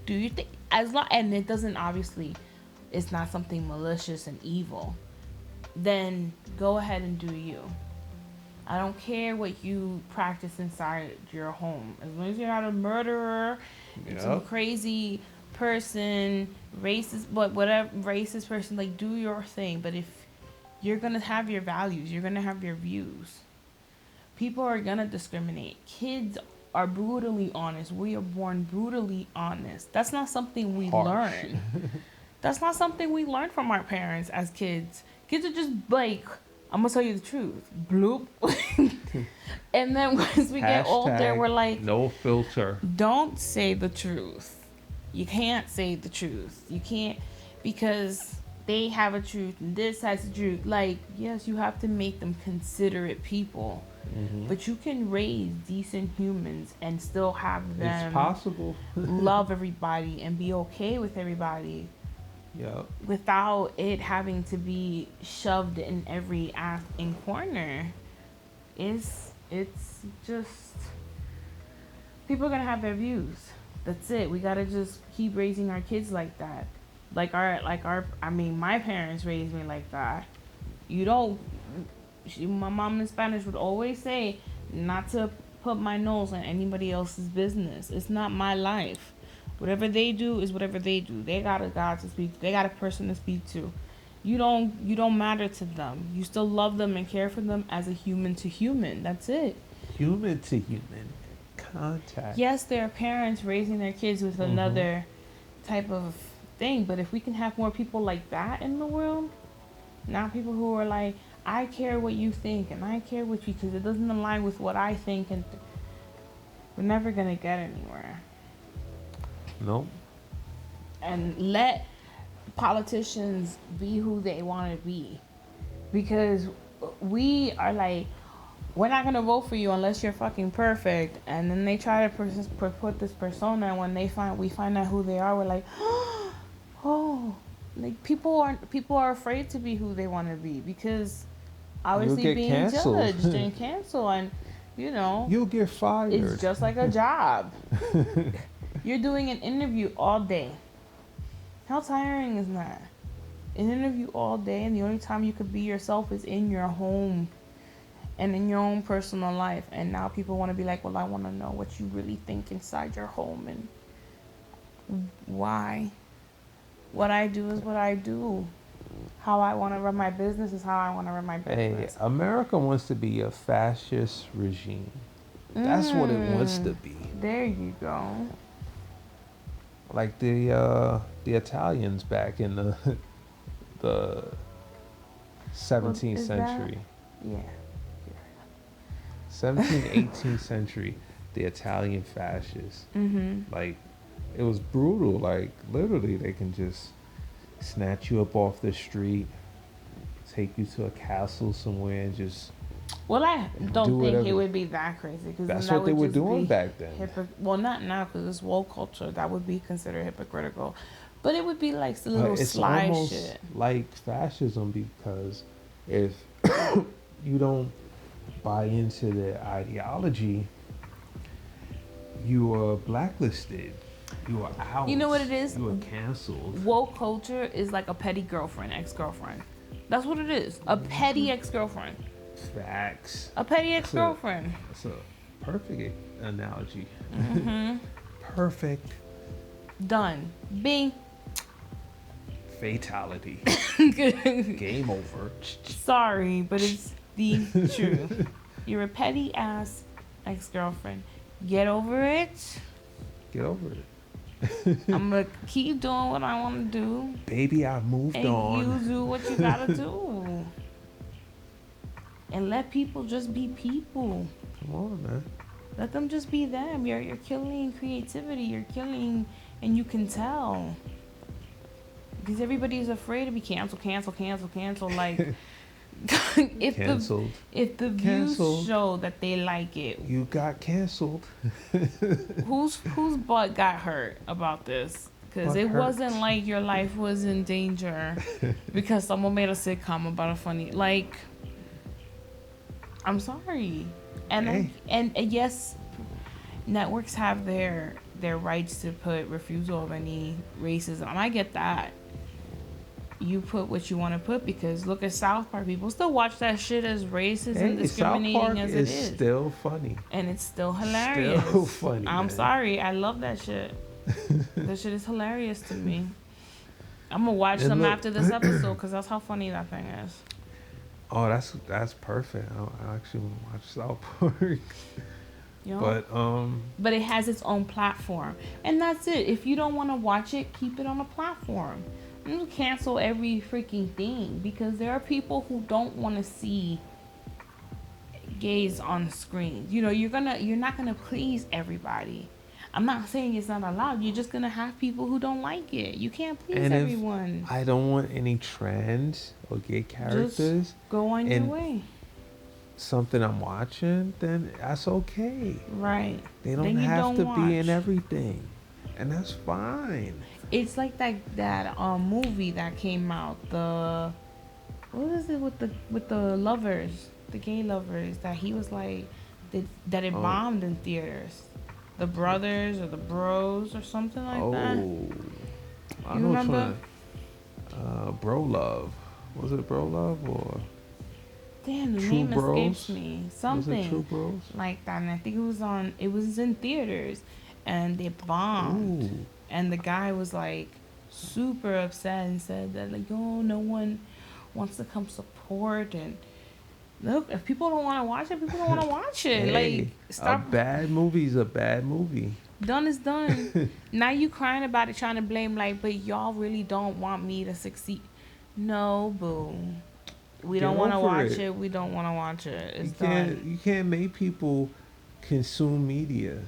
Speaker 1: Do your thing. As long and it doesn't obviously it's not something malicious and evil, then go ahead and do you. I don't care what you practice inside your home. As long as you're not a murderer, and some
Speaker 2: Yep.
Speaker 1: crazy person, racist, but whatever racist person, like do your thing. But if you're gonna have your values, you're gonna have your views. People are gonna discriminate. Kids are brutally honest. We are born brutally honest. That's not something we
Speaker 2: Harsh.
Speaker 1: learn. That's not something we learn from our parents as kids. Kids are just like, I'm gonna tell you the truth. Bloop. And then once we get older, we're
Speaker 2: Hashtag
Speaker 1: like,
Speaker 2: no filter.
Speaker 1: don't say the truth. You can't say the truth. You can't, because they have a truth and this has a truth. Like, yes, you have to make them considerate people, but you can raise decent humans and still have them
Speaker 2: It's possible.
Speaker 1: love everybody and be okay with everybody
Speaker 2: Yep.
Speaker 1: without it having to be shoved in every act in corner. It's just, people are gonna have their views. That's it. We gotta just keep raising our kids like that. I mean, my parents raised me like that. You don't. My mom in Spanish would always say not to put my nose in anybody else's business. It's not my life. Whatever they do is whatever they do. They got a God to speak to. They got a person to speak to. You don't matter to them. You still love them and care for them as a human to human. That's it.
Speaker 2: Human to human contact.
Speaker 1: Yes, there are parents raising their kids with another type of thing, but if we can have more people like that in the world, not people who are like, I care what you think and I care what you, because it doesn't align with what I think, and we're never gonna get anywhere.
Speaker 2: Nope.
Speaker 1: And let politicians be who they want to be, because we are like, we're not gonna vote for you unless you're fucking perfect, and then they try to put this persona, and when we find out who they are, we're like, oh, like people are afraid to be who they want to be, because obviously being
Speaker 2: canceled.
Speaker 1: judged and canceled, and
Speaker 2: You'll get fired.
Speaker 1: it's just like a job. You're doing an interview all day. How tiring is that? An interview all day, and the only time you could be yourself is in your home and in your own personal life. And now people want to be like, well, I want to know what you really think inside your home, and why. What I do is what I do. How I want to run my business is how I want to run my
Speaker 2: Hey,
Speaker 1: business.
Speaker 2: America wants to be a fascist regime. That's what it wants to be.
Speaker 1: There you go.
Speaker 2: Like the Italians back in the 17th
Speaker 1: Is
Speaker 2: century.
Speaker 1: Yeah.
Speaker 2: 17th, 18th century, the Italian fascists.
Speaker 1: Mm-hmm.
Speaker 2: Like, it was brutal. Like, literally, they can just snatch you up off the street, take you to a castle somewhere, and just.
Speaker 1: Well, I don't
Speaker 2: Do
Speaker 1: think
Speaker 2: whatever.
Speaker 1: it would be that crazy, because
Speaker 2: That's
Speaker 1: that
Speaker 2: what they
Speaker 1: would
Speaker 2: were
Speaker 1: just
Speaker 2: doing
Speaker 1: be
Speaker 2: back then.
Speaker 1: well, not now, because it's woke culture. That would be considered hypocritical, but it would be like the
Speaker 2: But
Speaker 1: little
Speaker 2: it's
Speaker 1: sly
Speaker 2: almost
Speaker 1: shit.
Speaker 2: like fascism, because if you don't buy into the ideology, you are blacklisted. You are out.
Speaker 1: You know what it is?
Speaker 2: You are canceled.
Speaker 1: Woke culture is like a petty girlfriend, ex-girlfriend. That's what it is. A petty ex-girlfriend.
Speaker 2: Facts.
Speaker 1: A petty ex-girlfriend.
Speaker 2: That's a perfect analogy.
Speaker 1: Mm-hmm.
Speaker 2: Perfect.
Speaker 1: Done. Bing.
Speaker 2: Fatality. Game over.
Speaker 1: Sorry, but it's the truth. You're a petty ass ex-girlfriend. Get over it.
Speaker 2: Get over it.
Speaker 1: I'm gonna keep doing what I want to do.
Speaker 2: Baby, I moved
Speaker 1: And
Speaker 2: on.
Speaker 1: you do what you gotta do. And let people just be people.
Speaker 2: Come on, man.
Speaker 1: Let them just be them. You're killing creativity. You're killing, and you can tell. Because everybody's afraid to be canceled. Like,
Speaker 2: Canceled.
Speaker 1: if the views
Speaker 2: Canceled.
Speaker 1: show that they like it,
Speaker 2: You got canceled.
Speaker 1: whose butt got hurt about this? Because
Speaker 2: Butt
Speaker 1: it
Speaker 2: hurt.
Speaker 1: wasn't like your life was in danger because someone made a sitcom about a funny, like, I'm sorry. And
Speaker 2: Hey.
Speaker 1: and yes, networks have their rights to put refusal of any racism. And I get that. You put what you want to put, because look at South Park. People still watch that shit as racist and
Speaker 2: Hey, South
Speaker 1: discriminating
Speaker 2: Park
Speaker 1: as it
Speaker 2: is
Speaker 1: is.
Speaker 2: still funny.
Speaker 1: And it's still hilarious.
Speaker 2: Still funny.
Speaker 1: I'm
Speaker 2: man.
Speaker 1: sorry. I love that shit. That shit is hilarious to me. I'm gonna watch
Speaker 2: And
Speaker 1: them
Speaker 2: look-
Speaker 1: after this episode, because that's how funny that thing is.
Speaker 2: Oh, that's perfect. I actually want to watch South Park.
Speaker 1: You know?
Speaker 2: But
Speaker 1: it has its own platform, and that's it. If you don't want to watch it, keep it on a platform. Don't cancel every freaking thing, because there are people who don't want to see gays on screen. You're not gonna please everybody. I'm not saying it's not allowed. You're just gonna have people who don't like it. You can't please
Speaker 2: And if
Speaker 1: everyone.
Speaker 2: I don't want any trans or gay
Speaker 1: Just
Speaker 2: characters
Speaker 1: go on your
Speaker 2: in
Speaker 1: way.
Speaker 2: something I'm watching, then that's okay.
Speaker 1: Right.
Speaker 2: They don't
Speaker 1: Then you
Speaker 2: have
Speaker 1: don't
Speaker 2: to be in
Speaker 1: watch.
Speaker 2: everything, and that's fine.
Speaker 1: It's like that movie that came out. The what was it with the lovers, the gay lovers that he was like that it
Speaker 2: Oh,
Speaker 1: bombed in theaters. The brothers or the bros or something like that.
Speaker 2: oh, I
Speaker 1: You
Speaker 2: know which
Speaker 1: remember?
Speaker 2: one. Bro Love. Was it Bro Love or
Speaker 1: Damn, the
Speaker 2: True
Speaker 1: name escapes
Speaker 2: Bros?
Speaker 1: me.
Speaker 2: Was it
Speaker 1: Something
Speaker 2: True Bros?
Speaker 1: like that. And I think it was in theaters and it bombed.
Speaker 2: Ooh,
Speaker 1: And the guy was like super upset and said that like, oh, no one wants to come support and look, if people don't want to watch it, people don't want to watch it. Like,
Speaker 2: hey, a
Speaker 1: stop.
Speaker 2: bad movie's a bad movie.
Speaker 1: Done is done. Now you crying about it, trying to blame like, but y'all really don't want me to succeed. No, boo. We
Speaker 2: Get
Speaker 1: don't want to
Speaker 2: over
Speaker 1: watch
Speaker 2: it.
Speaker 1: it. We don't want to watch it. It's
Speaker 2: You
Speaker 1: done.
Speaker 2: can't make people consume media.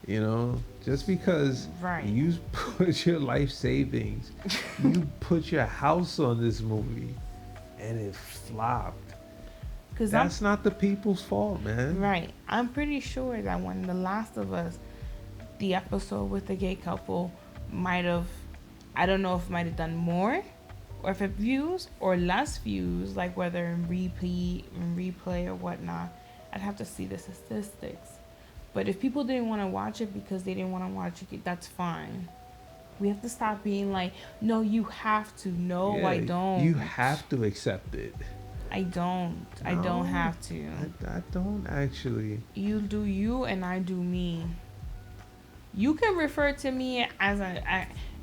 Speaker 2: You know, just because
Speaker 1: Right.
Speaker 2: you put your life savings, you put your house on this movie, and it flopped.
Speaker 1: Cause
Speaker 2: That's not the people's fault, man.
Speaker 1: right. I'm pretty sure that when The Last of Us, the episode with the gay couple, might have, I don't know if it might have done more, or if it views or less views, like whether in replay or whatnot. I'd have to see the statistics. But if people didn't want to watch it because they didn't want to watch it, that's fine. We have to stop being like, no, you have to. No,
Speaker 2: Yeah,
Speaker 1: I don't.
Speaker 2: You have to accept it.
Speaker 1: I don't. I don't
Speaker 2: No,
Speaker 1: have to.
Speaker 2: I don't actually.
Speaker 1: You do you and I do me. You can refer to me as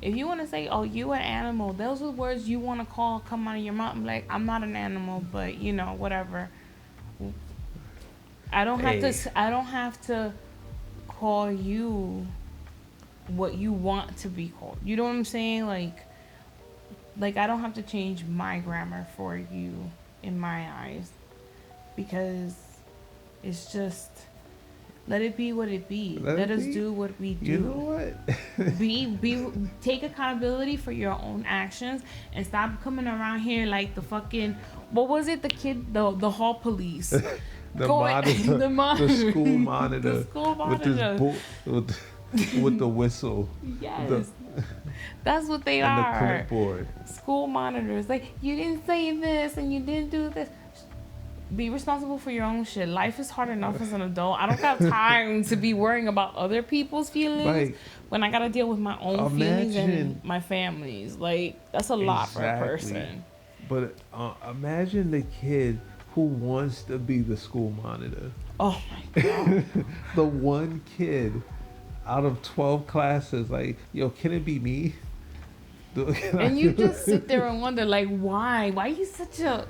Speaker 1: if you want to say, oh, you an animal. Those are words you want to call come out of your mouth. I'm like, I'm not an animal, but whatever. I don't have
Speaker 2: Hey.
Speaker 1: to. I don't have to call you what you want to be called. You know what I'm saying? Like I don't have to change my grammar for you in my eyes because it's just let it be what it be. Let us do what we do.
Speaker 2: You know what?
Speaker 1: Be take accountability for your own actions and stop coming around here like the fucking what was it, the kid, the hall police.
Speaker 2: The monitor,
Speaker 1: the monitor.
Speaker 2: the school monitor,
Speaker 1: The school
Speaker 2: with this
Speaker 1: monitor.
Speaker 2: with the whistle.
Speaker 1: Yes. That's what they
Speaker 2: and
Speaker 1: are.
Speaker 2: the clipboard.
Speaker 1: School monitors. Like, you didn't say this and you didn't do this. Be responsible for your own shit. Life is hard enough as an adult. I don't have time to be worrying about other people's feelings
Speaker 2: Like,
Speaker 1: when I gotta deal with my own feelings
Speaker 2: imagine-
Speaker 1: and my family's. Like, that's a lot for a
Speaker 2: Exactly.
Speaker 1: person.
Speaker 2: But imagine the kid who wants to be the school monitor.
Speaker 1: Oh my god.
Speaker 2: The one kid out of 12 classes, like, yo, can it be me?
Speaker 1: And you just sit there and wonder, like, why? Why you such a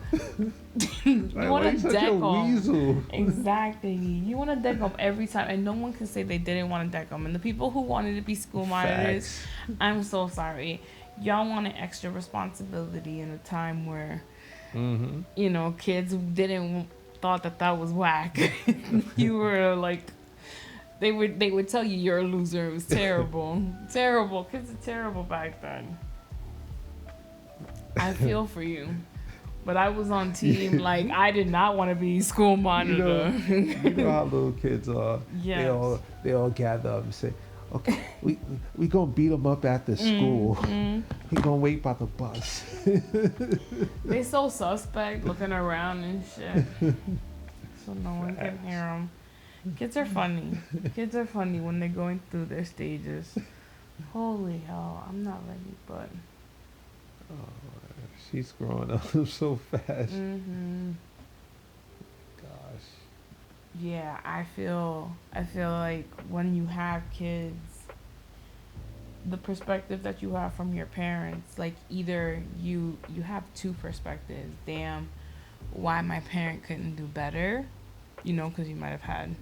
Speaker 1: you
Speaker 2: Like,
Speaker 1: want
Speaker 2: why
Speaker 1: to
Speaker 2: you such
Speaker 1: deck
Speaker 2: a
Speaker 1: them?
Speaker 2: weasel?
Speaker 1: Exactly. You want to deck them every time, and no one can say they didn't want to deck them. And the people who wanted to be school monitors,
Speaker 2: Facts.
Speaker 1: I'm so sorry. Y'all wanted extra responsibility in a time where kids didn't thought that was whack. You were like, they would tell you you're a loser. It was terrible, terrible. Kids are terrible back then. I feel for you, but I was on team. Like, I did not want to be school monitor.
Speaker 2: You know how little kids are.
Speaker 1: Yes.
Speaker 2: They all gather up and say, "Okay, we gonna beat them up after school. We gonna wait by the bus."
Speaker 1: They so suspect, looking around and shit, so no one can hear them. Kids are funny. Kids are funny when they're going through their stages. Holy hell, I'm not ready, but.
Speaker 2: She's growing up so fast. Gosh.
Speaker 1: Yeah, I feel like when you have kids, the perspective that you have from your parents, like either you have two perspectives. Damn, why my parent couldn't do better, because you might have had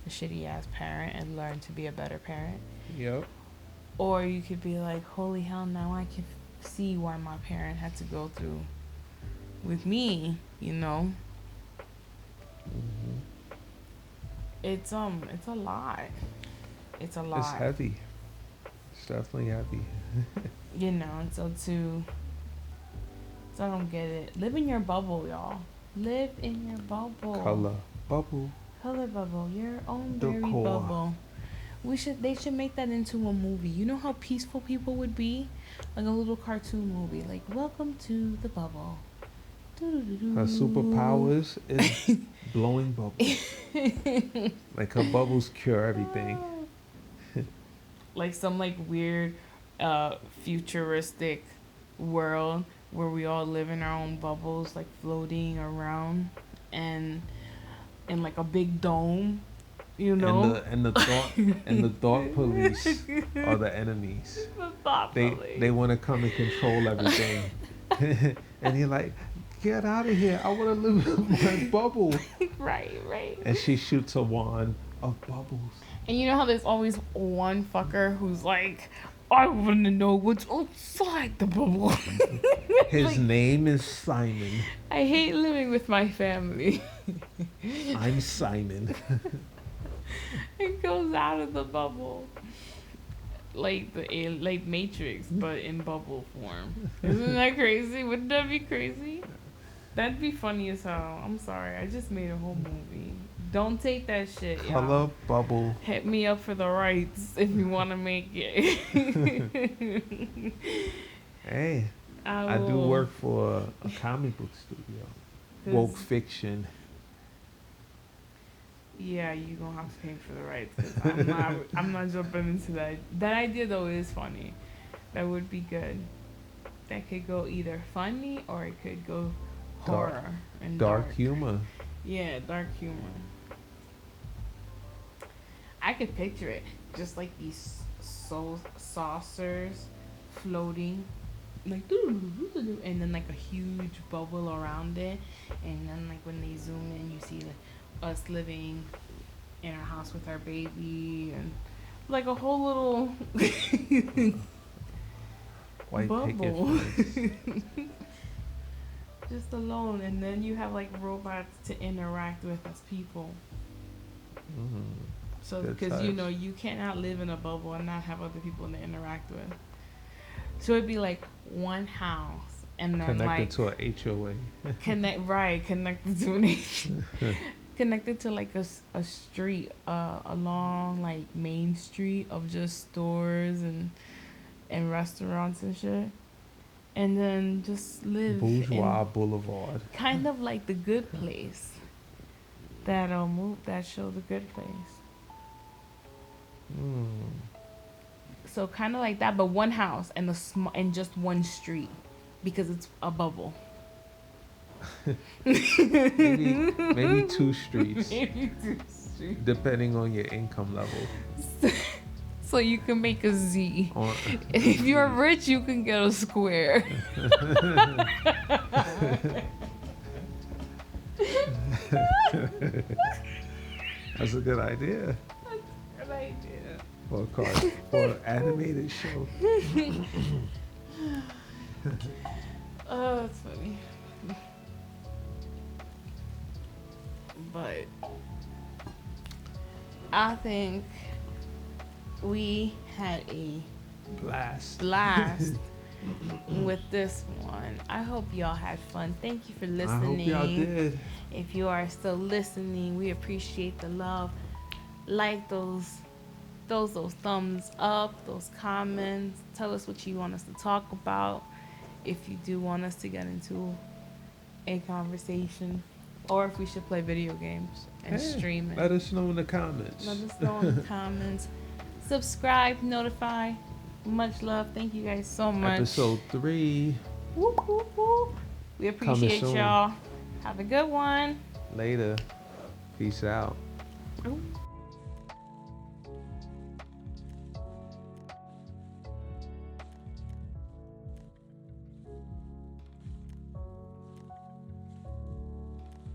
Speaker 1: a shitty ass parent and learned to be a better parent.
Speaker 2: Yep.
Speaker 1: Or you could be like, holy hell, now I can see why my parent had to go through with me,
Speaker 2: Mm-hmm.
Speaker 1: It's a lot. It's a
Speaker 2: It's
Speaker 1: lot.
Speaker 2: heavy. It's definitely heavy.
Speaker 1: And so I don't get it. Live in your bubble, y'all. Live in your bubble.
Speaker 2: Color bubble
Speaker 1: Color bubble, your own berry
Speaker 2: decor.
Speaker 1: bubble. They should make that into a movie. You know how peaceful people would be? Like a little cartoon movie. Like, welcome to the bubble.
Speaker 2: Her superpowers is blowing bubbles. Like her bubbles cure everything.
Speaker 1: Like some like weird futuristic world where we all live in our own bubbles, like floating around and in like a big dome, you know?
Speaker 2: And the thought police are the enemies.
Speaker 1: The thought
Speaker 2: They
Speaker 1: police.
Speaker 2: want to come and control everything. And you're like, get out of here! I want to live in my bubble.
Speaker 1: Right.
Speaker 2: And she shoots a wand of bubbles.
Speaker 1: And you know how there's always one fucker who's like, I want to know what's outside the bubble.
Speaker 2: His
Speaker 1: Like,
Speaker 2: name is Simon.
Speaker 1: I hate living with my family.
Speaker 2: I'm Simon.
Speaker 1: It goes out of the bubble. Like like Matrix, but in bubble form. Isn't that crazy? Wouldn't that be crazy? That'd be funny as hell. I'm sorry, I just made a whole movie. Don't take that shit, y'all.
Speaker 2: Color bubble.
Speaker 1: Hit me up for the rights if you want to make it.
Speaker 2: Hey, I do work for a comic book studio. Woke fiction.
Speaker 1: Yeah, you gonna have to pay for the rights. 'Cause I'm not jumping into that. That idea though is funny. That would be good. That could go either funny or it could go horror and
Speaker 2: Dark humor.
Speaker 1: Yeah, dark humor. I could picture it just like these soul saucers floating, like and then like a huge bubble around it, and then like when they zoom in, you see like us living in our house with our baby and like a whole little
Speaker 2: White
Speaker 1: bubble.
Speaker 2: picket fence.
Speaker 1: Just alone, and then you have like robots to interact with as people.
Speaker 2: Mm.
Speaker 1: So
Speaker 2: Good
Speaker 1: because
Speaker 2: times.
Speaker 1: you cannot live in a bubble and not have other people to interact with. So it'd be like one house and then
Speaker 2: Connected
Speaker 1: like
Speaker 2: to a HOA.
Speaker 1: connected to an connected to like a street, a long like main street of just stores and restaurants and shit, and then just live
Speaker 2: Bourgeois
Speaker 1: in
Speaker 2: Boulevard.
Speaker 1: kind of like the Good Place. That that show The Good Place.
Speaker 2: Mm.
Speaker 1: So kind of like that, but one house and and just one street, because it's a bubble.
Speaker 2: Maybe two streets,
Speaker 1: Maybe 2 streets.
Speaker 2: depending on your income level.
Speaker 1: So you can make a Z.
Speaker 2: On,
Speaker 1: If you're rich, you can get a square.
Speaker 2: That's a good idea
Speaker 1: Good idea.
Speaker 2: for a car for an animated show.
Speaker 1: Oh, that's funny. But I think we had a
Speaker 2: Blast.
Speaker 1: blast with this one. I hope y'all had fun. Thank you for
Speaker 2: I
Speaker 1: listening.
Speaker 2: hope y'all did.
Speaker 1: If you are still listening, we appreciate the love. Like those thumbs up, those comments. Tell us what you want us to talk about. If you do want us to get into a conversation, or if we should play video games and
Speaker 2: Hey,
Speaker 1: stream it.
Speaker 2: Let us know in the comments.
Speaker 1: Let us know in the comments. Subscribe, notify. Much love. Thank you guys so much.
Speaker 2: Episode 3.
Speaker 1: Whoop, whoop, whoop. We appreciate
Speaker 2: soon.
Speaker 1: y'all. Have a good one.
Speaker 2: Later. Peace out.
Speaker 1: Ooh.